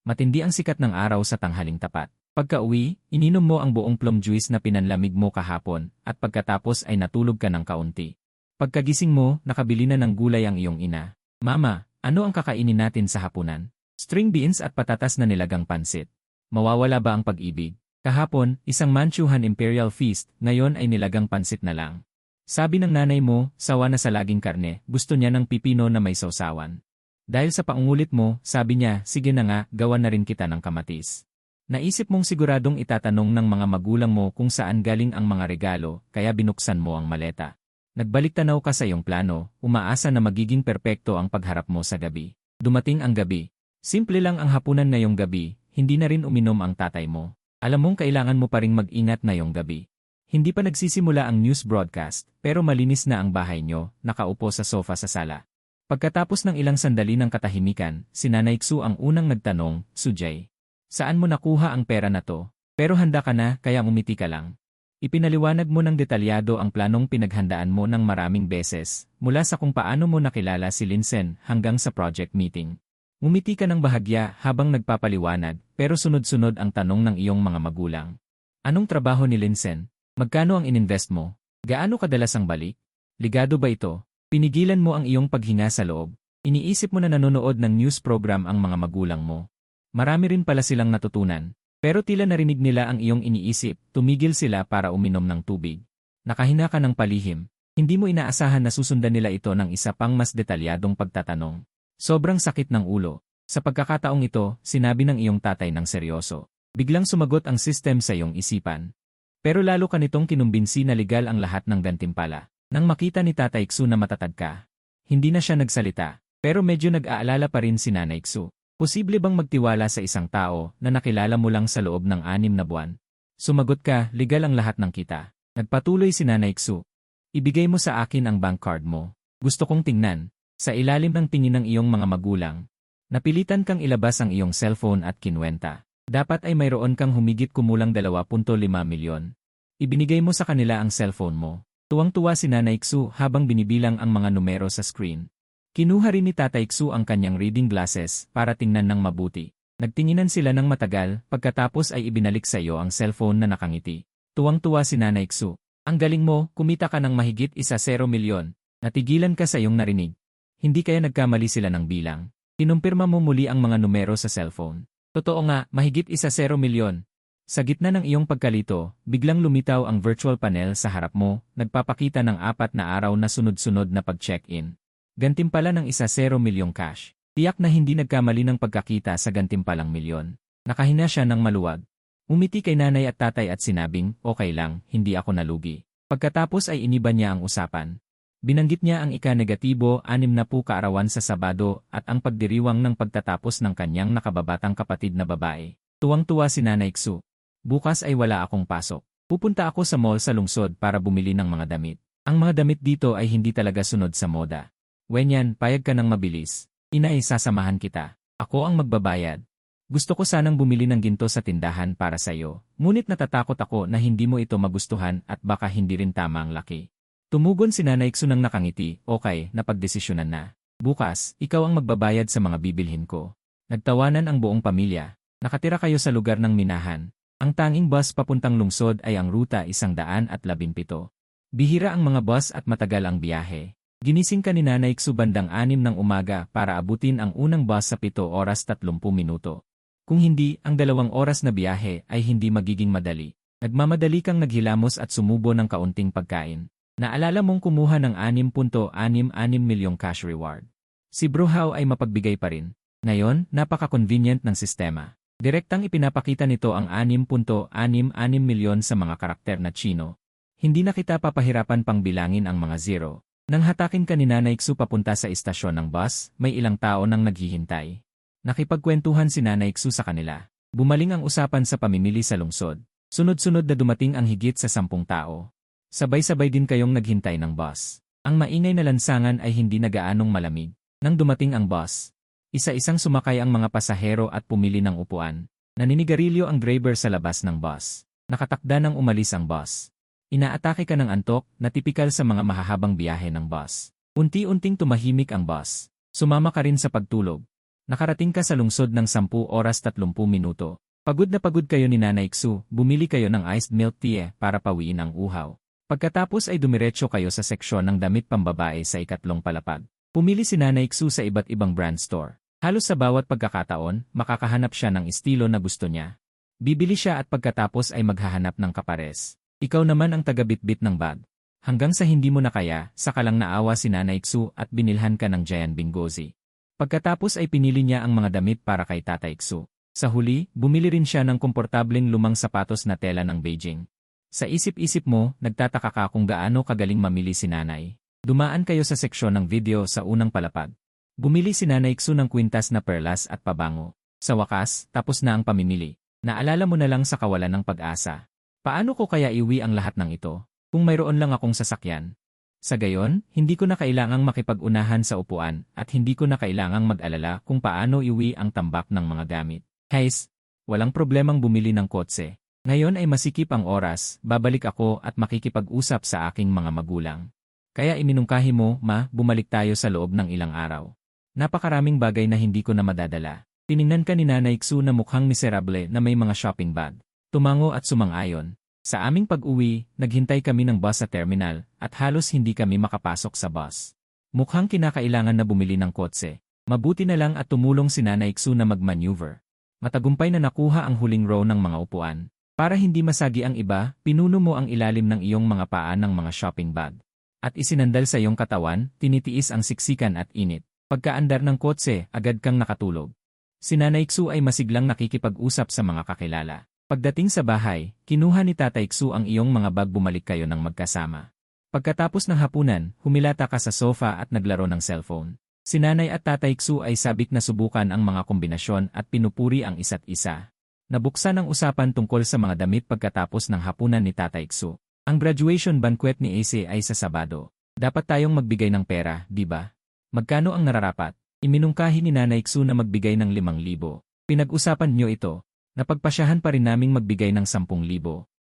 Matindi ang sikat ng araw sa tanghaling tapat. Pagka-uwi, ininom mo ang buong plum juice na pinanlamig mo kahapon at pagkatapos ay natulog ka ng kaunti. Pagkagising mo, nakabili na ng gulay ang iyong ina. Mama, ano ang kakainin natin sa hapunan? String beans at patatas na nilagang pansit. Mawawala ba ang pag-ibig? Kahapon, isang Manchuhan Imperial Feast, ngayon ay nilagang pansit na lang. Sabi ng nanay mo, sawa na sa laging karne, gusto niya ng pipino na may sausawan. Dahil sa paungulit mo, sabi niya, sige na nga, gawan na rin kita ng kamatis. Naisip mong siguradong itatanong ng mga magulang mo kung saan galing ang mga regalo, kaya binuksan mo ang maleta. Nagbalik-tanaw ka sa iyong plano, umaasa na magiging perpekto ang pagharap mo sa gabi. Dumating ang gabi. Simple lang ang hapunan ngayong gabi, hindi na rin uminom ang tatay mo. Alam mong kailangan mo pa ring mag-ingat ngayong gabi. Hindi pa nagsisimula ang news broadcast, pero malinis na ang bahay nyo, nakaupo sa sofa sa sala. Pagkatapos ng ilang sandali ng katahimikan, si Nanay Xu ang unang nagtanong, Sujay. Saan mo nakuha ang pera na to? Pero handa ka na, kaya umiti ka lang. Ipinaliwanag mo ng detalyado ang planong pinaghandaan mo ng maraming beses, mula sa kung paano mo nakilala si Linsen hanggang sa project meeting. Umiti ka ng bahagya habang nagpapaliwanag, pero sunod-sunod ang tanong ng iyong mga magulang. Anong trabaho ni Linsen? Magkano ang ininvest mo? Gaano kadalas ang balik? Ligado ba ito? Pinigilan mo ang iyong paghinga sa loob. Iniisip mo na nanonood ng news program ang mga magulang mo. Marami rin pala silang natutunan. Pero tila narinig nila ang iyong iniisip, tumigil sila para uminom ng tubig. Nakahina ka ng palihim. Hindi mo inaasahan na susundan nila ito ng isa pang mas detalyadong pagtatanong. Sobrang sakit ng ulo. Sa pagkakataong ito, sinabi ng iyong tatay ng seryoso. Biglang sumagot ang system sa iyong isipan. Pero lalo ka nitong kinumbinsi na legal ang lahat ng gantimpala. Nang makita ni Tatay Xu na matatag ka. Hindi na siya nagsalita, pero medyo nag-aalala pa rin si Nanay Xu. Posible bang magtiwala sa isang tao na nakilala mo lang sa loob ng 6 na buwan? Sumagot ka, legal ang lahat ng kita. Nagpatuloy si Nanay Xu. Ibigay mo sa akin ang bank card mo. Gusto kong tingnan. Sa ilalim ng tingin ng iyong mga magulang. Napilitan kang ilabas ang iyong cellphone at kinwenta. Dapat ay mayroon kang humigit kumulang 2.5 milyon. Ibinigay mo sa kanila ang cellphone mo. Tuwang-tuwa si Nanay Xu habang binibilang ang mga numero sa screen. Kinuha rin ni Tatay Xu ang kanyang reading glasses para tingnan ng mabuti. Nagtinginan sila ng matagal, pagkatapos ay ibinalik sa iyo ang cellphone na nakangiti. Tuwang-tuwa si Nanay Xu. Ang galing mo, kumita ka ng mahigit 1 milyon. Natigilan ka sa iyong narinig. Hindi kaya nagkamali sila ng bilang. Kinumpirma mo muli ang mga numero sa cellphone. Totoo nga, mahigit 1 milyon. Sa gitna ng iyong pagkalito, biglang lumitaw ang virtual panel sa harap mo, nagpapakita ng 4 na araw na sunod-sunod na pag-check-in. Gantimpala ng 1 milyong cash. Tiyak na hindi nagkamali ng pagkakita sa gantimpalang milyon. Nakahina siya ng maluwag. Umiti kay nanay at tatay at sinabing, okay lang, hindi ako nalugi. Pagkatapos ay iniba niya ang usapan. Binanggit niya ang ika-negatibo 60 kaarawan sa Sabado at ang pagdiriwang ng pagtatapos ng kanyang nakababatang kapatid na babae. Tuwang-tuwa si Nanay Xu. Bukas ay wala akong pasok. Pupunta ako sa mall sa lungsod para bumili ng mga damit. Ang mga damit dito ay hindi talaga sunod sa moda. Wenyan, payag ka ng mabilis. Inay, sasamahan kita. Ako ang magbabayad. Gusto ko sanang bumili ng ginto sa tindahan para sa iyo, ngunit natatakot ako na hindi mo ito magustuhan at baka hindi rin tama ang laki. Tumugon si Nanay Xu nang nakangiti, okay, napagdesisyonan na. Bukas, ikaw ang magbabayad sa mga bibilhin ko. Nagtawanan ang buong pamilya. Nakatira kayo sa lugar ng Minahan. Ang tanging bus papuntang lungsod ay ang ruta 117. Bihira ang mga bus at matagal ang biyahe. Ginising ka ni Nanay Xu bandang 6 ng umaga para abutin ang unang bus sa 7 oras 30 minuto. Kung hindi, ang 2 oras na biyahe ay hindi magiging madali. Nagmamadali kang naghilamos at sumubo ng kaunting pagkain. Naalala mong kumuha ng 6.66 milyong cash reward. Si Bro Hao ay mapagbigay pa rin. Ngayon, napaka-convenient ng sistema. Direktang ipinapakita nito ang 6.66 milyon sa mga karakter na Chino. Hindi na kita papahirapan pang bilangin ang mga zero. Nang hatakin ka ni Nanay Xu papunta sa istasyon ng bus, may ilang tao nang naghihintay. Nakipagkwentuhan si Nanay Xu sa kanila. Bumaling ang usapan sa pamimili sa lungsod. Sunod-sunod na dumating ang higit sa 10 tao. Sabay-sabay din kayong naghintay ng bus. Ang maingay na lansangan ay hindi na gaanong malamig. Nang dumating ang bus, isa-isang sumakay ang mga pasahero at pumili ng upuan. Naninigarilyo ang driver sa labas ng bus. Nakatakda nang umalis ang bus. Inaatake ka ng antok na tipikal sa mga mahahabang biyahe ng bus. Unti-unting tumahimik ang bus. Sumama ka rin sa pagtulog. Nakarating ka sa lungsod ng 10 oras 30 minuto. Pagod na pagod kayo ni Nanay Xu, bumili kayo ng iced milk tea para pawiin ang uhaw. Pagkatapos ay dumiretso kayo sa seksyon ng damit pambabae sa ikatlong palapag. Pumili si Nanay Xu sa iba't ibang brand store. Halos sa bawat pagkakataon, makakahanap siya ng estilo na gusto niya. Bibili siya at pagkatapos ay maghahanap ng kapares. Ikaw naman ang taga-bitbit ng bag. Hanggang sa hindi mo na kaya, saka lang naawa si Nanay Xu at binilhan ka ng Giant Bingozi. Pagkatapos ay pinili niya ang mga damit para kay Tatay Xu. Sa huli, bumili rin siya ng komportableng lumang sapatos na tela ng Beijing. Sa isip-isip mo, nagtataka ka kung gaano kagaling mamili si nanay. Dumaan kayo sa seksyon ng video sa unang palapag. Bumili si Nanay Xu ng kwintas na perlas at pabango. Sa wakas, tapos na ang pamimili. Naalala mo na lang sa kawalan ng pag-asa. Paano ko kaya iwi ang lahat ng ito? Kung mayroon lang akong sasakyan. Sa gayon, hindi ko na kailangang makipag-unahan sa upuan at hindi ko na kailangang mag-alala kung paano iwi ang tambak ng mga gamit. Guys, walang problemang bumili ng kotse. Ngayon ay masikip ang oras, babalik ako at makikipag-usap sa aking mga magulang. Kaya iminungkahi mo, ma, bumalik tayo sa loob ng ilang araw. Napakaraming bagay na hindi ko na madadala. Tiningnan ka ni Nanay Xu na mukhang miserable na may mga shopping bag. Tumango at sumang-ayon. Sa aming pag-uwi, naghintay kami ng bus sa terminal at halos hindi kami makapasok sa bus. Mukhang kinakailangan na bumili ng kotse. Mabuti na lang at tumulong si Nanay Xu na mag-maneuver. Matagumpay na nakuha ang huling row ng mga upuan. Para hindi masagi ang iba, pinuno mo ang ilalim ng iyong mga paa ng mga shopping bag. At isinandal sa iyong katawan, tinitiis ang siksikan at init. Pagkaandar ng kotse, agad kang nakatulog. Si Nanay Xu ay masiglang nakikipag-usap sa mga kakilala. Pagdating sa bahay, kinuha ni Tatay Xu ang iyong mga bag, bumalik kayo ng magkasama. Pagkatapos ng hapunan, humilata ka sa sofa at naglaro ng cellphone. Si Nanay at Tatay Xu ay sabik na subukan ang mga kombinasyon at pinupuri ang isa't isa. Nabuksan ang usapan tungkol sa mga damit pagkatapos ng hapunan ni Tatay Xu. Ang graduation banquet ni AC ay sa Sabado. Dapat tayong magbigay ng pera, di ba? Magkano ang nararapat? Iminungkahi ni Nanay Xu na magbigay ng 5,000. Pinag-usapan niyo ito. Napagpasyahan pa rin naming magbigay ng 10,000.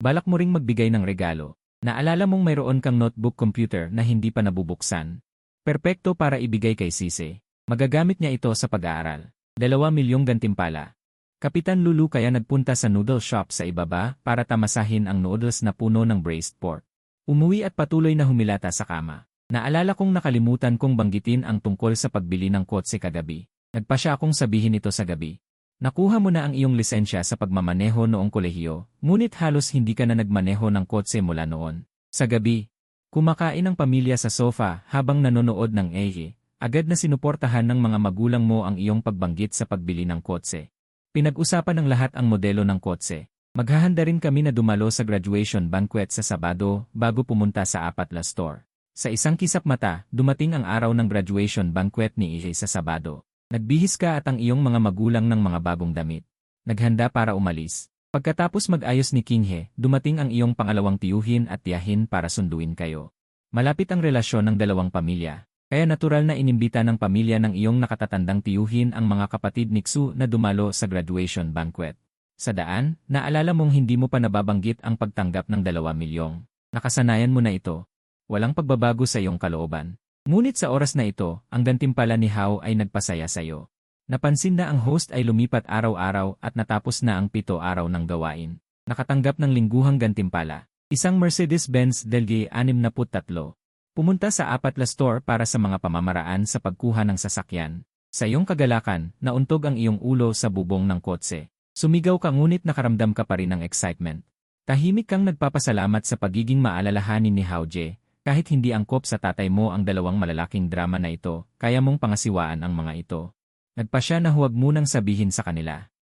Balak mo ring magbigay ng regalo. Naalala mong mayroon kang notebook computer na hindi pa nabubuksan. Perpekto para ibigay kay Sise. Magagamit niya ito sa pag-aaral. 2,000,000 gantimpala. Kapitan Lulu kaya nagpunta sa noodle shop sa ibaba para tamasahin ang noodles na puno ng braised pork. Umuwi at patuloy na humilata sa kama. Naalala kong nakalimutan kong banggitin ang tungkol sa pagbili ng kotse kagabi. Nagpasya akong sabihin ito sa gabi. Nakuha mo na ang iyong lisensya sa pagmamaneho noong kolehiyo, ngunit halos hindi ka na nagmaneho ng kotse mula noon. Sa gabi, kumakain ang pamilya sa sofa habang nanonood ng AE. Agad na sinuportahan ng mga magulang mo ang iyong pagbanggit sa pagbili ng kotse. Pinag-usapan ng lahat ang modelo ng kotse. Maghahanda rin kami na dumalo sa graduation banquet sa Sabado bago pumunta sa Apatla Store. Sa isang kisap mata, dumating ang araw ng graduation banquet ni EJ sa Sabado. Nagbihis ka at ang iyong mga magulang ng mga bagong damit. Naghanda para umalis. Pagkatapos mag-ayos ni Kinghe, dumating ang iyong pangalawang tiyuhin at tiyahin para sunduin kayo. Malapit ang relasyon ng dalawang pamilya. Kaya natural na inimbita ng pamilya ng iyong nakatatandang tiyuhin ang mga kapatid ni Xu na dumalo sa graduation banquet. Sa daan, naalala mong hindi mo pa nababanggit ang pagtanggap ng 2,000,000. Nakasanayan mo na ito. Walang pagbabago sa iyong kalooban. Ngunit sa oras na ito, ang gantimpala ni Hao ay nagpasaya sa iyo. Napansin na ang host ay lumipat araw-araw at natapos na ang 7 araw ng gawain. Nakatanggap ng lingguhang gantimpala. Isang Mercedes-Benz Delge 63. Pumunta sa Apatla Store para sa mga pamamaraan sa pagkuha ng sasakyan. Sa iyong kagalakan, nauntog ang iyong ulo sa bubong ng kotse. Sumigaw ka ngunit nakaramdam ka pa rin ng excitement. Tahimik kang nagpapasalamat sa pagiging maalalahanin ni Hao Jie. Kahit hindi angkop sa tatay mo ang dalawang malalaking drama na ito, kaya mong pangasiwaan ang mga ito. Nagpasya na huwag munang sabihin sa kanila.